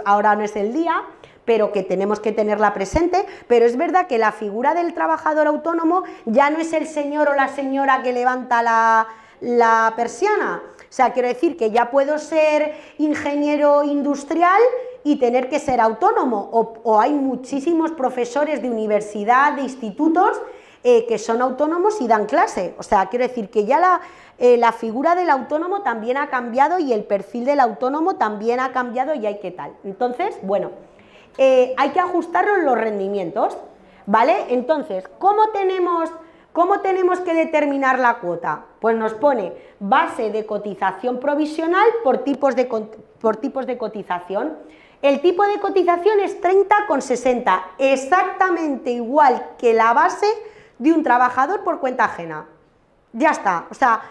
ahora no es el día, pero que tenemos que tenerla presente. Pero es verdad que la figura del trabajador autónomo ya no es el señor o la señora que levanta la persiana. O sea, quiero decir que ya puedo ser ingeniero industrial y tener que ser autónomo, o hay muchísimos profesores de universidad, de institutos, que son autónomos y dan clase. O sea, quiero decir que ya la figura del autónomo también ha cambiado y el perfil del autónomo también ha cambiado y hay que tal. Entonces, bueno, hay que ajustarlo en los rendimientos, ¿vale? Entonces, ¿cómo tenemos que determinar la cuota? Pues nos pone base de cotización provisional por tipos de cotización. El tipo de cotización es 30,60, exactamente igual que la base de un trabajador por cuenta ajena. Ya está, o sea,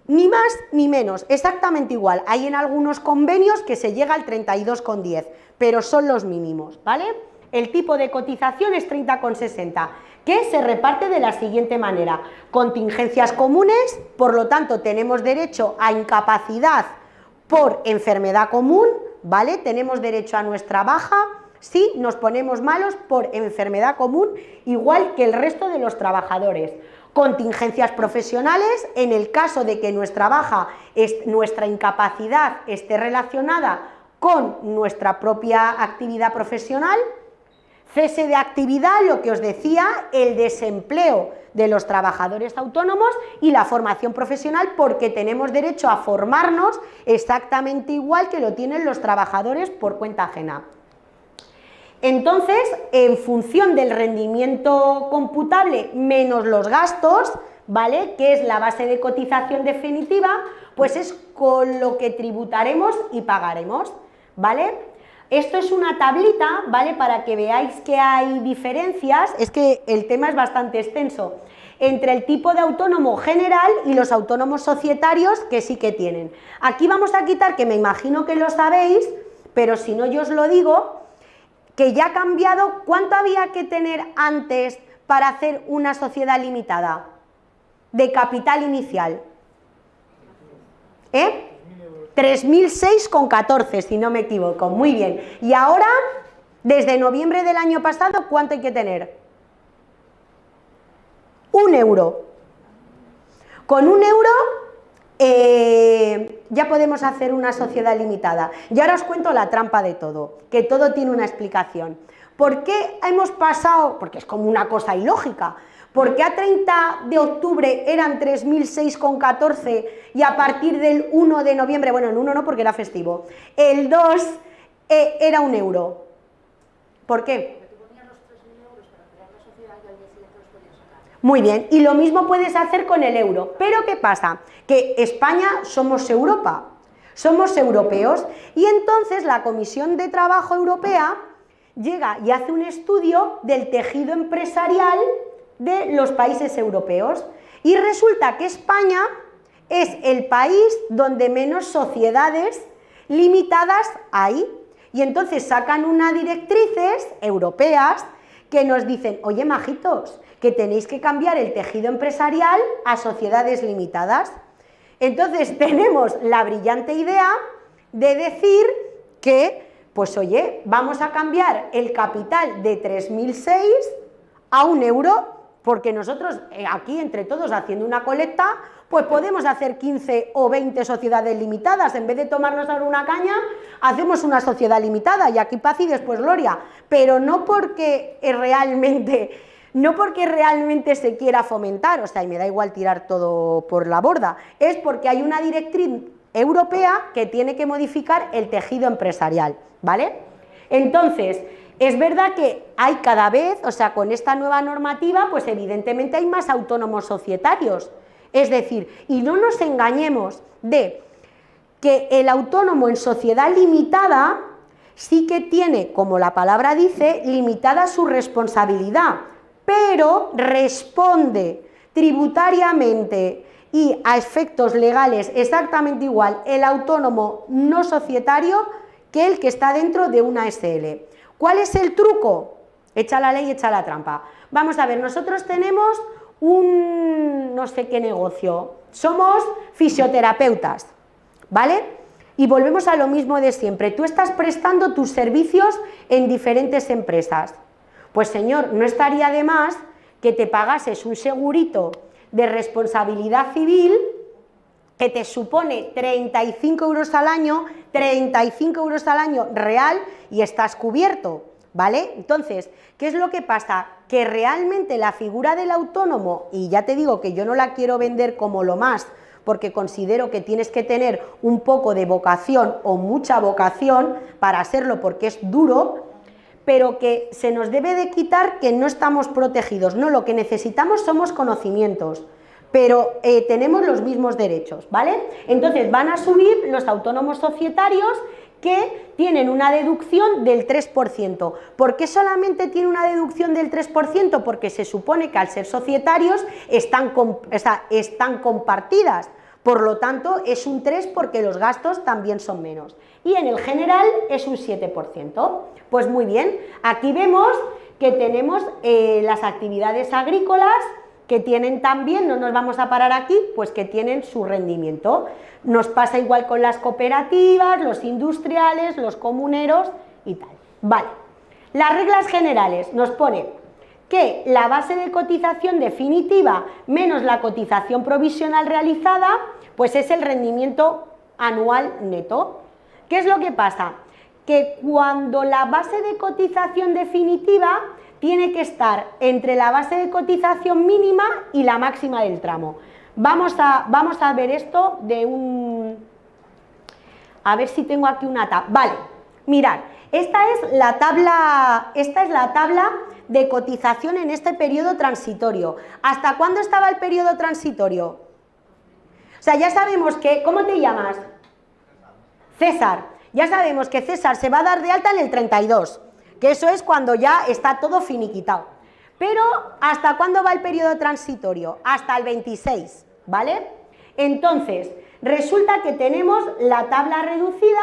ni más ni menos, exactamente igual. Hay en algunos convenios que se llega al 32,10, pero son los mínimos, ¿vale? El tipo de cotización es 30,60, que se reparte de la siguiente manera: contingencias comunes, por lo tanto tenemos derecho a incapacidad por enfermedad común, ¿vale? Tenemos derecho a nuestra baja si nos ponemos malos por enfermedad común, igual que el resto de los trabajadores. Contingencias profesionales, en el caso de que nuestra incapacidad esté relacionada con nuestra propia actividad profesional. Cese de actividad, lo que os decía, el desempleo de los trabajadores autónomos y la formación profesional, porque tenemos derecho a formarnos exactamente igual que lo tienen los trabajadores por cuenta ajena. Entonces, en función del rendimiento computable menos los gastos, ¿vale?, que es la base de cotización definitiva, pues es con lo que tributaremos y pagaremos, ¿vale? Esto es una tablita, ¿vale?, para que veáis que hay diferencias. Es que el tema es bastante extenso, entre el tipo de autónomo general y los autónomos societarios, que sí que tienen. Aquí vamos a quitar, que me imagino que lo sabéis, pero si no yo os lo digo, que ya ha cambiado. ¿Cuánto había que tener antes para hacer una sociedad limitada de capital inicial? 3.006,14, si no me equivoco. Muy bien. Y ahora, desde noviembre del año pasado, ¿cuánto hay que tener? 1 euro. Con 1 euro ya podemos hacer una sociedad limitada. Y ahora os cuento la trampa de todo, que todo tiene una explicación. ¿Por qué hemos pasado? Porque es como una cosa ilógica. ¿Por qué a 30 de octubre eran 3.006,14 y a partir del 1 de noviembre, bueno, el 1 no porque era festivo, el 2 era 1 euro? ¿Por qué? Porque tú ponías los 3.000 euros para crear la sociedad y al día siguiente los podías sacar. Muy bien, y lo mismo puedes hacer con el euro. Pero ¿qué pasa? Que España somos Europa, somos europeos, y entonces la Comisión de Trabajo Europea llega y hace un estudio del tejido empresarial de los países europeos, y resulta que España es el país donde menos sociedades limitadas hay, y entonces sacan unas directrices europeas que nos dicen: oye, majitos, que tenéis que cambiar el tejido empresarial a sociedades limitadas. Entonces tenemos la brillante idea de decir que, pues oye, vamos a cambiar el capital de 3.006 a 1 euro, porque nosotros aquí entre todos haciendo una colecta, pues podemos hacer 15 o 20 sociedades limitadas. En vez de tomarnos ahora una caña, hacemos una sociedad limitada y aquí paz y después gloria, pero no porque realmente se quiera fomentar, o sea, y me da igual tirar todo por la borda, es porque hay una directriz europea que tiene que modificar el tejido empresarial, ¿vale? Entonces, es verdad que hay cada vez, o sea, con esta nueva normativa, pues evidentemente hay más autónomos societarios, es decir, y no nos engañemos de que el autónomo en sociedad limitada sí que tiene, como la palabra dice, limitada su responsabilidad, pero responde tributariamente y a efectos legales exactamente igual el autónomo no societario que el que está dentro de una SL. ¿Cuál es el truco? Echa la ley, echa la trampa. Vamos a ver, nosotros tenemos un no sé qué negocio, somos fisioterapeutas, ¿vale? Y volvemos a lo mismo de siempre, tú estás prestando tus servicios en diferentes empresas. Pues señor, no estaría de más que te pagases un segurito de responsabilidad civil que te supone 35 euros al año, 35 euros al año real y estás cubierto, ¿vale? Entonces, ¿qué es lo que pasa? Que realmente la figura del autónomo, y ya te digo que yo no la quiero vender como lo más, porque considero que tienes que tener un poco de vocación o mucha vocación para hacerlo porque es duro, pero que se nos debe de quitar que no estamos protegidos, no, lo que necesitamos somos conocimientos, pero tenemos los mismos derechos, ¿vale? Entonces van a subir los autónomos societarios que tienen una deducción del 3%. ¿Por qué solamente tiene una deducción del 3%? Porque se supone que al ser societarios están compartidas, por lo tanto es un 3 porque los gastos también son menos. Y en el general es un 7%. Pues muy bien, aquí vemos que tenemos las actividades agrícolas que tienen también, no nos vamos a parar aquí, pues que tienen su rendimiento. Nos pasa igual con las cooperativas, los industriales, los comuneros y tal. Vale, las reglas generales nos pone que la base de cotización definitiva menos la cotización provisional realizada, pues es el rendimiento anual neto. ¿Qué es lo que pasa? Que cuando la base de cotización definitiva tiene que estar entre la base de cotización mínima y la máxima del tramo. Vamos a ver esto de un... A ver si tengo aquí una tabla. Vale, mirad, esta es la tabla de cotización en este periodo transitorio. ¿Hasta cuándo estaba el periodo transitorio? O sea, ya sabemos que... ¿Cómo te llamas? César. Ya sabemos que César se va a dar de alta en el 32, que eso es cuando ya está todo finiquitado. Pero, ¿hasta cuándo va el periodo transitorio? Hasta el 26, ¿vale? Entonces, resulta que tenemos la tabla reducida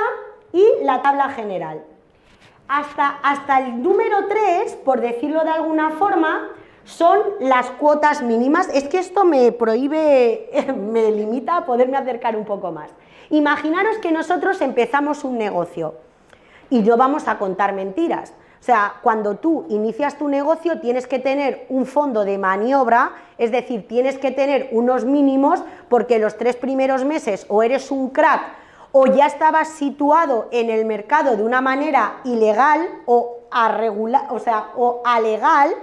y la tabla general. Hasta el número 3, por decirlo de alguna forma, son las cuotas mínimas. Es que esto me prohíbe, me limita a poderme acercar un poco más. Imaginaros que nosotros empezamos un negocio y no vamos a contar mentiras. O sea, cuando tú inicias tu negocio tienes que tener un fondo de maniobra, es decir, tienes que tener unos mínimos porque los 3 primeros meses o eres un crack o ya estabas situado en el mercado de una manera ilegal o alegal,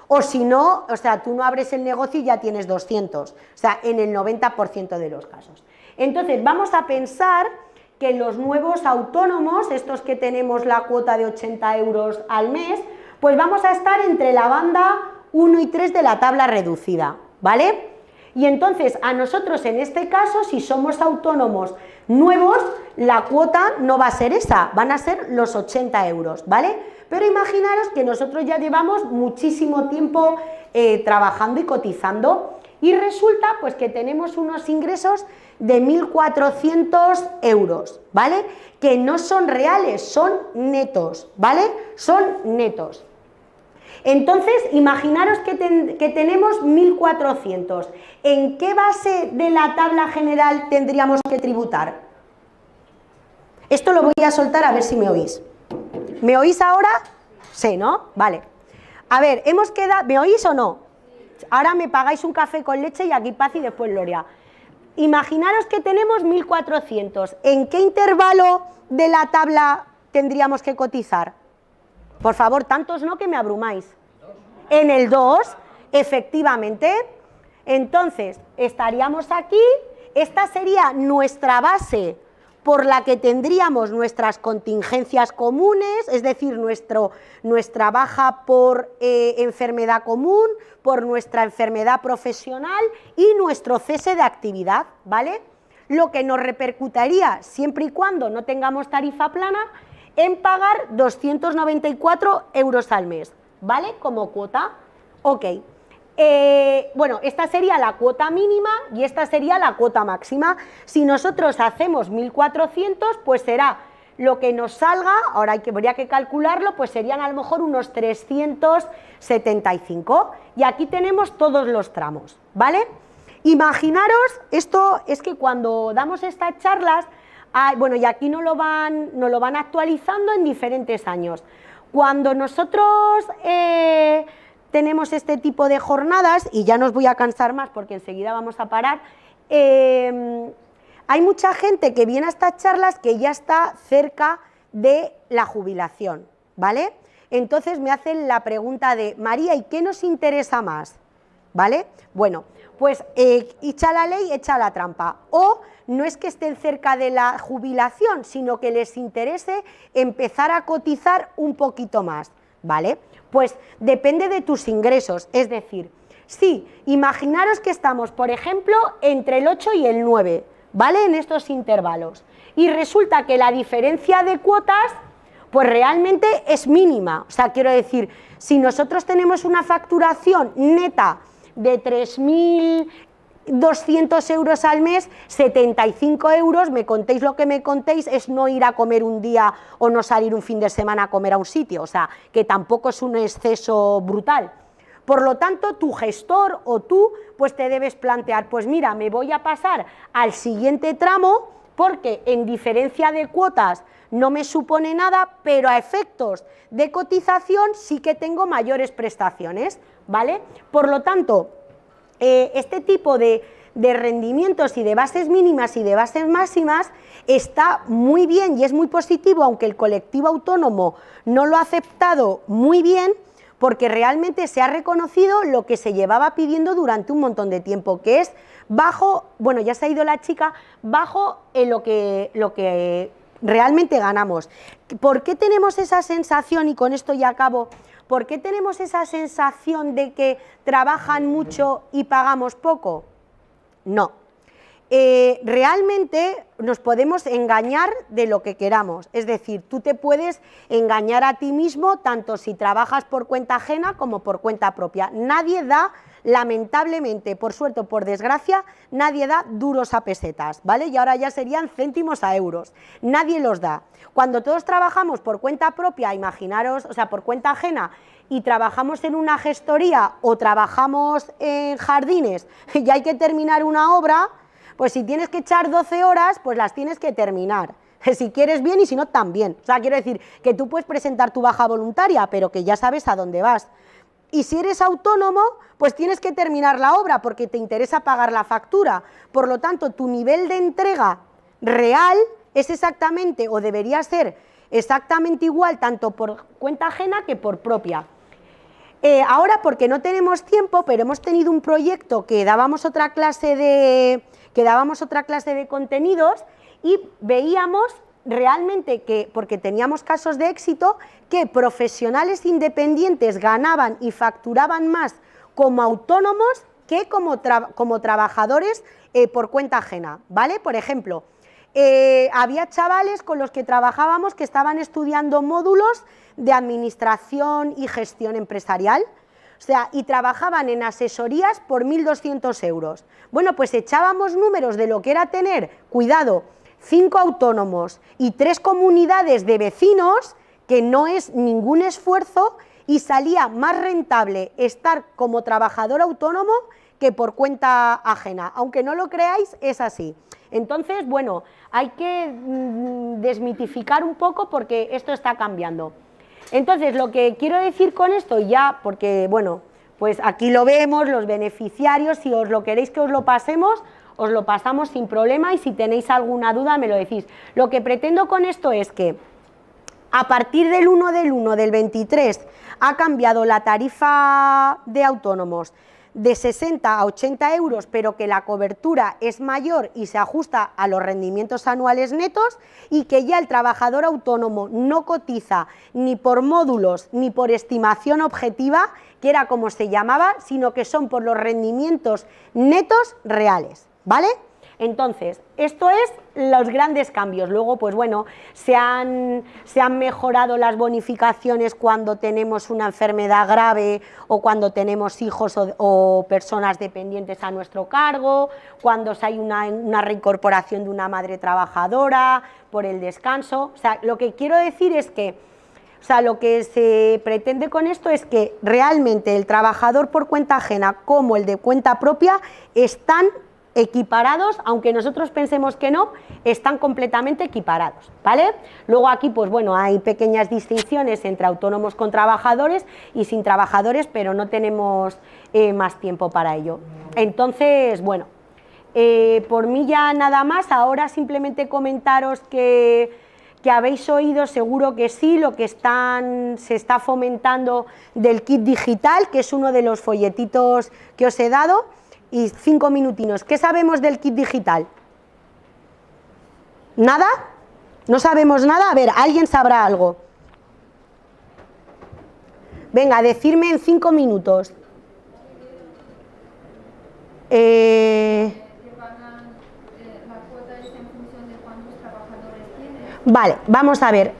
o si no, o sea, tú no abres el negocio y ya tienes 200, o sea, en el 90% de los casos. Entonces, vamos a pensar que los nuevos autónomos, estos que tenemos la cuota de 80 euros al mes, pues vamos a estar entre la banda 1 y 3 de la tabla reducida, ¿vale? Y entonces, a nosotros en este caso, si somos autónomos nuevos, la cuota no va a ser esa, van a ser los 80 euros, ¿vale? Pero imaginaros que nosotros ya llevamos muchísimo tiempo trabajando y cotizando y resulta pues que tenemos unos ingresos de 1.400 euros, ¿vale? Que no son reales, son netos, ¿vale? Son netos. Entonces, imaginaros que tenemos 1.400. ¿En qué base de la tabla general tendríamos que tributar? Esto lo voy a soltar a ver si me oís. ¿Me oís ahora? Sí, ¿no? Vale. A ver, hemos quedado... ¿Me oís o no? ahora me pagáis un café con leche y aquí paz y después gloria. Imaginaros que tenemos 1.400. ¿En qué intervalo de la tabla tendríamos que cotizar? Por favor, tantos no, que me abrumáis. En el 2, efectivamente. Entonces, estaríamos aquí, esta sería nuestra base por la que tendríamos nuestras contingencias comunes, es decir, nuestra baja por enfermedad común, por nuestra enfermedad profesional y nuestro cese de actividad, ¿vale? Lo que nos repercutiría, siempre y cuando no tengamos tarifa plana, en pagar 294 euros al mes, ¿vale? Como cuota. Ok. Bueno, esta sería la cuota mínima y esta sería la cuota máxima. Si nosotros hacemos 1.400, pues será lo que nos salga, ahora habría que calcularlo, pues serían a lo mejor unos 375. Y aquí tenemos todos los tramos, ¿vale? Imaginaros, esto es que cuando damos estas charlas, bueno, y aquí nos lo van actualizando en diferentes años. Cuando nosotros tenemos este tipo de jornadas, y ya no os voy a cansar más porque enseguida vamos a parar, hay mucha gente que viene a estas charlas que ya está cerca de la jubilación, ¿vale? Entonces me hacen la pregunta de, María, ¿y qué nos interesa más? ¿Vale? Bueno, pues echa la ley, echa la trampa. O no es que estén cerca de la jubilación, sino que les interese empezar a cotizar un poquito más, ¿vale? Pues depende de tus ingresos, es decir, sí, imaginaros que estamos, por ejemplo, entre el 8 y el 9, ¿vale? En estos intervalos. Y resulta que la diferencia de cuotas, pues realmente es mínima. O sea, quiero decir, si nosotros tenemos una facturación neta de 3.200 euros al mes, 75 euros, me contéis lo que me contéis, es no ir a comer un día o no salir un fin de semana a comer a un sitio, o sea, que tampoco es un exceso brutal. Por lo tanto, tu gestor o tú, pues te debes plantear, pues mira, me voy a pasar al siguiente tramo porque en diferencia de cuotas no me supone nada, pero a efectos de cotización sí que tengo mayores prestaciones, ¿vale? Por lo tanto, este tipo de rendimientos y de bases mínimas y de bases máximas está muy bien y es muy positivo, aunque el colectivo autónomo no lo ha aceptado muy bien, porque realmente se ha reconocido lo que se llevaba pidiendo durante un montón de tiempo, que es bajo, bueno, ya se ha ido la chica, bajo lo que realmente ganamos. ¿Por qué tenemos esa sensación, y con esto ya acabo, por qué tenemos esa sensación de que trabajan mucho y pagamos poco? No. Realmente nos podemos engañar de lo que queramos, es decir, tú te puedes engañar a ti mismo tanto si trabajas por cuenta ajena como por cuenta propia. Nadie da, lamentablemente, por suerte o por desgracia, nadie da duros a pesetas, ¿vale? Y ahora ya serían céntimos a euros, nadie los da. Cuando todos trabajamos por cuenta propia, imaginaros, o sea, por cuenta ajena, y trabajamos en una gestoría o trabajamos en jardines y hay que terminar una obra, pues si tienes que echar 12 horas, pues las tienes que terminar. Si quieres bien y si no también. O sea, quiero decir que tú puedes presentar tu baja voluntaria, pero que ya sabes a dónde vas. Y si eres autónomo, pues tienes que terminar la obra porque te interesa pagar la factura. Por lo tanto, tu nivel de entrega real es exactamente, o debería ser exactamente igual, tanto por cuenta ajena que por propia. Ahora, porque no tenemos tiempo, pero hemos tenido un proyecto que dábamos otra clase de contenidos y veíamos realmente que, porque teníamos casos de éxito, que profesionales independientes ganaban y facturaban más como autónomos que como trabajadores por cuenta ajena, ¿vale? Por ejemplo, había chavales con los que trabajábamos que estaban estudiando módulos de administración y gestión empresarial, o sea, y trabajaban en asesorías por 1.200 euros. Bueno, pues echábamos números de lo que era tener, cuidado, 5 autónomos y 3 comunidades de vecinos, que no es ningún esfuerzo, y salía más rentable estar como trabajador autónomo que por cuenta ajena. Aunque no lo creáis, es así. Entonces, bueno, hay que desmitificar un poco porque esto está cambiando. Entonces, lo que quiero decir con esto ya, porque, bueno, pues aquí lo vemos, los beneficiarios, si os lo queréis que os lo pasemos, os lo pasamos sin problema y si tenéis alguna duda me lo decís. Lo que pretendo con esto es que a partir del 1 del 1 del 23 ha cambiado la tarifa de autónomos de 60 a 80 euros, pero que la cobertura es mayor y se ajusta a los rendimientos anuales netos y que ya el trabajador autónomo no cotiza ni por módulos ni por estimación objetiva, que era como se llamaba, sino que son por los rendimientos netos reales, ¿vale? Entonces, esto es los grandes cambios. Luego, pues bueno, se han mejorado las bonificaciones cuando tenemos una enfermedad grave o cuando tenemos hijos o personas dependientes a nuestro cargo, cuando hay una reincorporación de una madre trabajadora, por el descanso. O sea, lo que quiero decir es que, o sea, lo que se pretende con esto es que realmente el trabajador por cuenta ajena como el de cuenta propia están equiparados, aunque nosotros pensemos que no, están completamente equiparados, ¿vale? Luego aquí, pues bueno, hay pequeñas distinciones entre autónomos con trabajadores y sin trabajadores, pero no tenemos más tiempo para ello. Entonces, bueno, por mí ya nada más. Ahora simplemente comentaros que habéis oído, seguro que sí, lo que se está fomentando del kit digital, que es uno de los folletitos que os he dado. Y 5 minutinos. ¿Qué sabemos del kit digital? ¿Nada? ¿No sabemos nada? A ver, ¿alguien sabrá algo? Venga, decirme en 5 minutos. Que pagan la cuota es en función de cuántos trabajadores tienen. Vale, vamos a ver.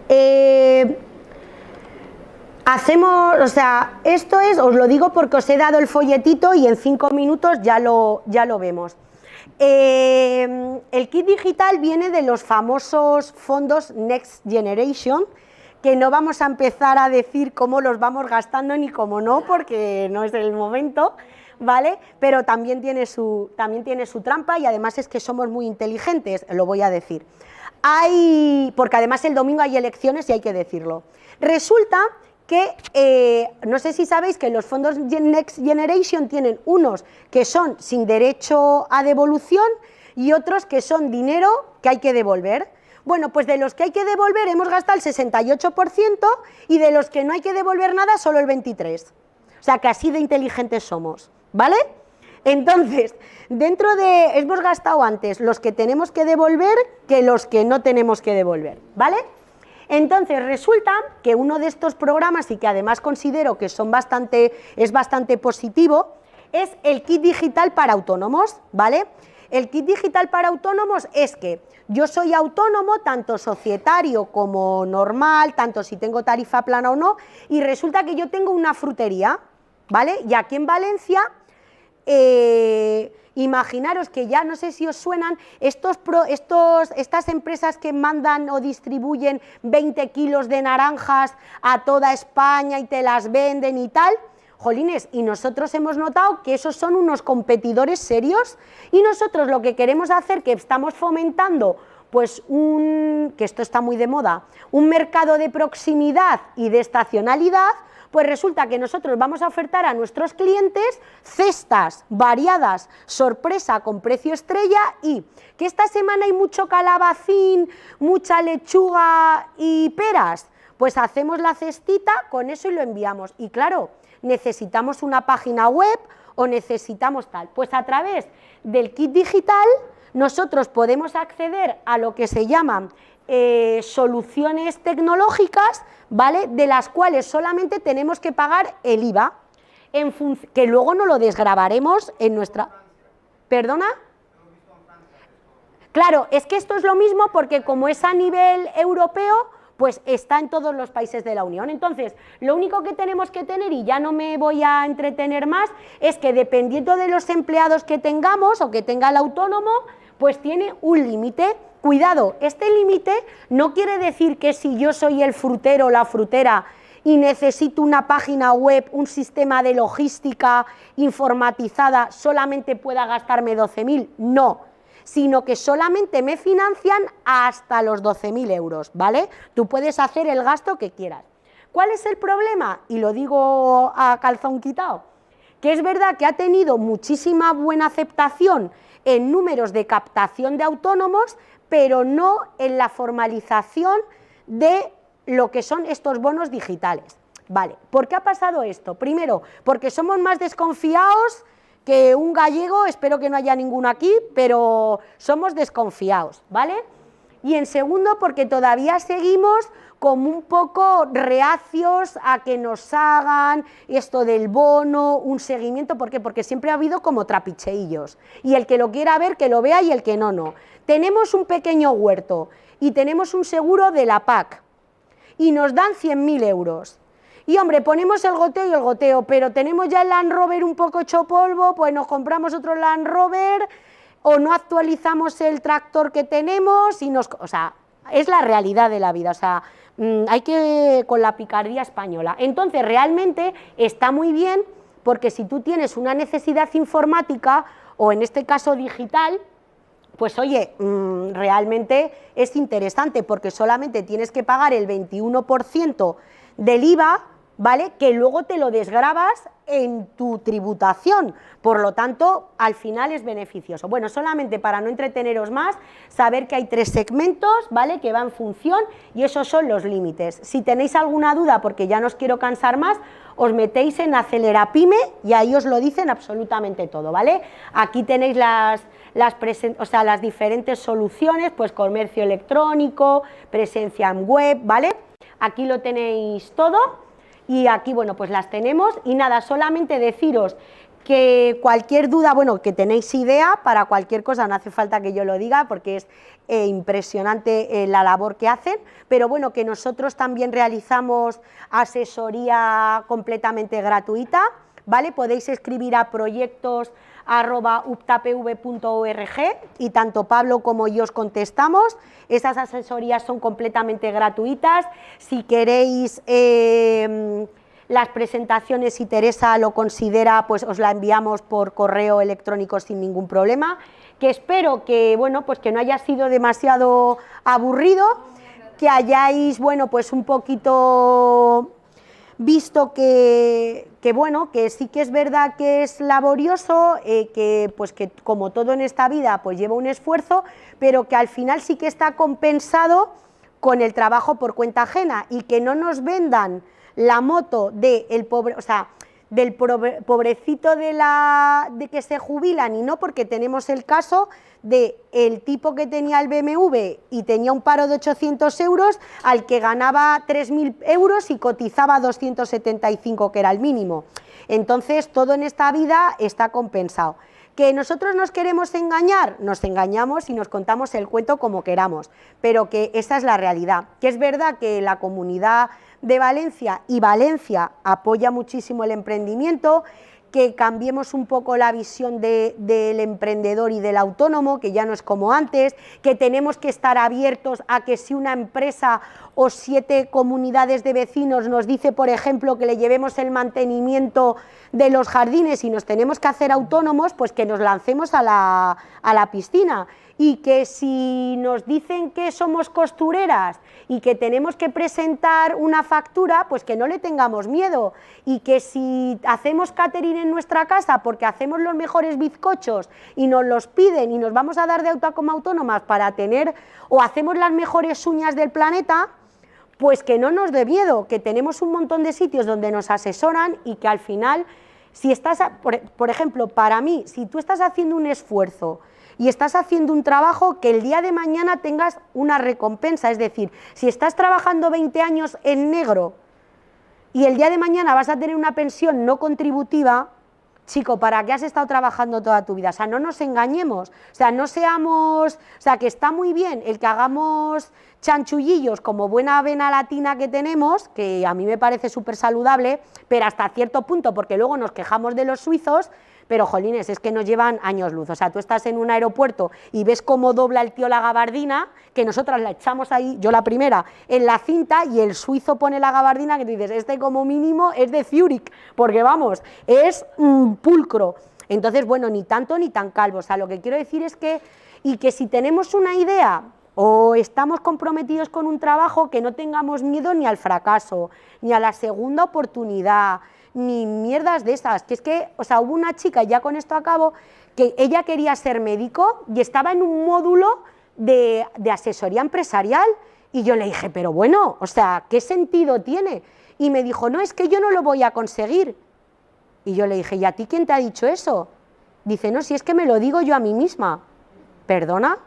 Hacemos, o sea, esto es, os lo digo porque os he dado el folletito y en 5 minutos ya lo vemos. El kit digital viene de los famosos fondos Next Generation, que no vamos a empezar a decir cómo los vamos gastando ni cómo no, porque no es el momento, ¿vale? Pero también tiene su trampa y además es que somos muy inteligentes, lo voy a decir. Porque además el domingo hay elecciones y hay que decirlo. Resulta que no sé si sabéis que los fondos Next Generation tienen unos que son sin derecho a devolución y otros que son dinero que hay que devolver. Bueno, pues de los que hay que devolver hemos gastado el 68% y de los que no hay que devolver nada solo el 23%. O sea que así de inteligentes somos, ¿vale? Entonces, hemos gastado antes los que tenemos que devolver que los que no tenemos que devolver, ¿vale? Entonces resulta que uno de estos programas, y que además considero que es bastante positivo, es el kit digital para autónomos, ¿vale? El kit digital para autónomos es que yo soy autónomo, tanto societario como normal, tanto si tengo tarifa plana o no, y resulta que yo tengo una frutería, ¿vale? Y aquí en Valencia, imaginaros que ya no sé si os suenan estas empresas que mandan o distribuyen 20 kilos de naranjas a toda España y te las venden y tal. Jolines, y nosotros hemos notado que esos son unos competidores serios y nosotros lo que queremos hacer, que estamos fomentando, pues que esto está muy de moda, un mercado de proximidad y de estacionalidad. Pues resulta que nosotros vamos a ofertar a nuestros clientes cestas variadas, sorpresa con precio estrella, y que esta semana hay mucho calabacín, mucha lechuga y peras, pues hacemos la cestita con eso y lo enviamos. Y claro, necesitamos una página web o necesitamos tal. Pues a través del kit digital nosotros podemos acceder a lo que se llaman soluciones tecnológicas, ¿vale? De las cuales solamente tenemos que pagar el IVA, que luego no lo desgravaremos en nuestra... ¿Perdona? Claro, es que esto es lo mismo porque como es a nivel europeo, pues está en todos los países de la Unión. Entonces, lo único que tenemos que tener, y ya no me voy a entretener más, es que dependiendo de los empleados que tengamos o que tenga el autónomo, pues tiene un límite. Cuidado, este límite no quiere decir que si yo soy el frutero o la frutera y necesito una página web, un sistema de logística informatizada, solamente pueda gastarme 12.000, no, sino que solamente me financian hasta los 12.000 euros, ¿vale? Tú puedes hacer el gasto que quieras. ¿Cuál es el problema? Y lo digo a calzón quitado, que es verdad que ha tenido muchísima buena aceptación en números de captación de autónomos, pero no en la formalización de lo que son estos bonos digitales. Vale, ¿por qué ha pasado esto? Primero, porque somos más desconfiados que un gallego, espero que no haya ninguno aquí, pero somos desconfiados, ¿vale? Y en segundo, porque todavía seguimos como un poco reacios a que nos hagan esto del bono, un seguimiento. ¿Por qué? Porque siempre ha habido como trapicheillos, y el que lo quiera ver, que lo vea, y el que no, no. Tenemos un pequeño huerto y tenemos un seguro de la PAC y nos dan 100.000 euros. Y hombre, ponemos el goteo y el goteo, pero tenemos ya el Land Rover un poco hecho polvo, pues nos compramos otro Land Rover o no actualizamos el tractor que tenemos y nos... O sea, es la realidad de la vida, o sea, hay que con la picardía española. Entonces, realmente está muy bien, porque si tú tienes una necesidad informática, o en este caso digital, pues oye, realmente es interesante, porque solamente tienes que pagar el 21% del IVA, ¿vale?, que luego te lo desgravas en tu tributación, por lo tanto, al final es beneficioso. Bueno, solamente para no entreteneros más, saber que hay 3 segmentos, ¿vale?, que van en función, y esos son los límites. Si tenéis alguna duda, porque ya no os quiero cansar más, os metéis en Acelerapyme y ahí os lo dicen absolutamente todo, ¿vale? Aquí tenéis las diferentes soluciones, pues comercio electrónico, presencia en web, ¿vale? Aquí lo tenéis todo. Y aquí, bueno, pues las tenemos, y nada, solamente deciros que cualquier duda, bueno, que tenéis idea para cualquier cosa, no hace falta que yo lo diga porque es impresionante la labor que hacen, pero bueno, que nosotros también realizamos asesoría completamente gratuita, ¿vale? Podéis escribir a proyectos@uptapv.org y tanto Pablo como yo os contestamos. Esas asesorías son completamente gratuitas. Si queréis las presentaciones, si Teresa lo considera, pues os la enviamos por correo electrónico sin ningún problema, que espero que, bueno, pues que no haya sido demasiado aburrido, que hayáis, bueno, pues un poquito visto que bueno, que sí que es verdad que es laborioso, que como todo en esta vida pues lleva un esfuerzo, pero que al final sí que está compensado con el trabajo por cuenta ajena, y que no nos vendan la moto del pobrecito de que se jubilan, y no, porque tenemos el caso de el tipo que tenía el BMW y tenía un paro de 800 euros, al que ganaba 3.000 euros y cotizaba 275, que era el mínimo. Entonces, todo en esta vida está compensado. ¿Que nosotros nos queremos engañar? Nos engañamos y nos contamos el cuento como queramos, pero que esa es la realidad. Que es verdad que la Comunidad de Valencia y Valencia apoya muchísimo el emprendimiento, que cambiemos un poco la visión del emprendedor y del autónomo, que ya no es como antes, que tenemos que estar abiertos a que si una empresa o 7 comunidades de vecinos nos dice, por ejemplo, que le llevemos el mantenimiento de los jardines y nos tenemos que hacer autónomos, pues que nos lancemos a la piscina. Y que si nos dicen que somos costureras y que tenemos que presentar una factura, pues que no le tengamos miedo, y que si hacemos catering en nuestra casa porque hacemos los mejores bizcochos y nos los piden y nos vamos a dar de alta como autónomas para tener, o hacemos las mejores uñas del planeta, pues que no nos dé miedo, que tenemos un montón de sitios donde nos asesoran, y que al final, si estás, por ejemplo, para mí, si tú estás haciendo un esfuerzo y estás haciendo un trabajo, que el día de mañana tengas una recompensa. Es decir, si estás trabajando 20 años en negro y el día de mañana vas a tener una pensión no contributiva, chico, ¿para qué has estado trabajando toda tu vida? O sea, no nos engañemos, o sea, no seamos, o sea, que está muy bien el que hagamos chanchullillos como buena avena latina que tenemos, que a mí me parece súper saludable, pero hasta cierto punto, porque luego nos quejamos de los suizos, pero jolines, es que nos llevan años luz. O sea, tú estás en un aeropuerto y ves cómo dobla el tío la gabardina, que nosotras la echamos ahí, yo la primera, en la cinta, y el suizo pone la gabardina, que tú dices, este como mínimo es de Zurich, porque vamos, es pulcro. Entonces, bueno, ni tanto ni tan calvo. O sea, lo que quiero decir es que, y que si tenemos una idea o estamos comprometidos con un trabajo, que no tengamos miedo ni al fracaso, ni a la segunda oportunidad, ni mierdas de esas, que es que, o sea, hubo una chica, y ya con esto acabo, que ella quería ser médico y estaba en un módulo de asesoría empresarial, y yo le dije, pero bueno, o sea, ¿qué sentido tiene? Y me dijo, no, es que yo no lo voy a conseguir. Y yo le dije, ¿y a ti quién te ha dicho eso? Dice, no, si es que me lo digo yo a mí misma. ¿Perdona?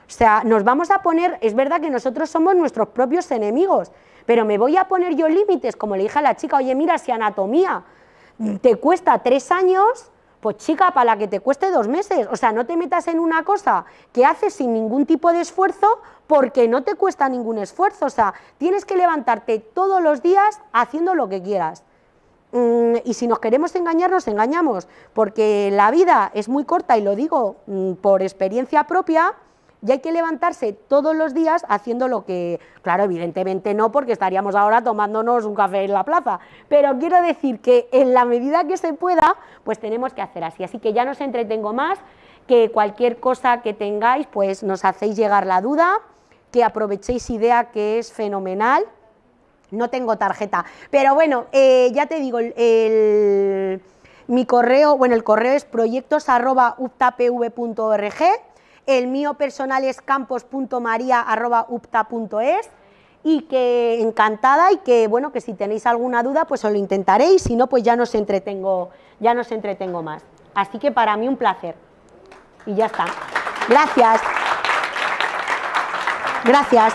O sea, nos vamos a poner, es verdad que nosotros somos nuestros propios enemigos, pero me voy a poner yo límites, como le dije a la chica, oye, mira, si anatomía te cuesta 3 años, pues chica, para la que te cueste 2 meses, o sea, no te metas en una cosa que haces sin ningún tipo de esfuerzo porque no te cuesta ningún esfuerzo, o sea, tienes que levantarte todos los días haciendo lo que quieras. Y si nos queremos engañar, nos engañamos, porque la vida es muy corta, y lo digo por experiencia propia, y hay que levantarse todos los días haciendo lo que, claro, evidentemente no, porque estaríamos ahora tomándonos un café en la plaza, pero quiero decir que en la medida que se pueda, pues tenemos que hacer así. Así que ya no os entretengo más, que cualquier cosa que tengáis, pues nos hacéis llegar la duda, que aprovechéis IDEA, que es fenomenal. No tengo tarjeta, pero bueno, ya te digo, mi correo, bueno, el correo es proyectos@uptapv.org, el mío personal es campos.maria@upta.es, y que encantada, y que bueno, que si tenéis alguna duda, pues os lo intentaréis, si no, pues ya no os entretengo más. Así que para mí un placer. Y ya está. Gracias. Gracias.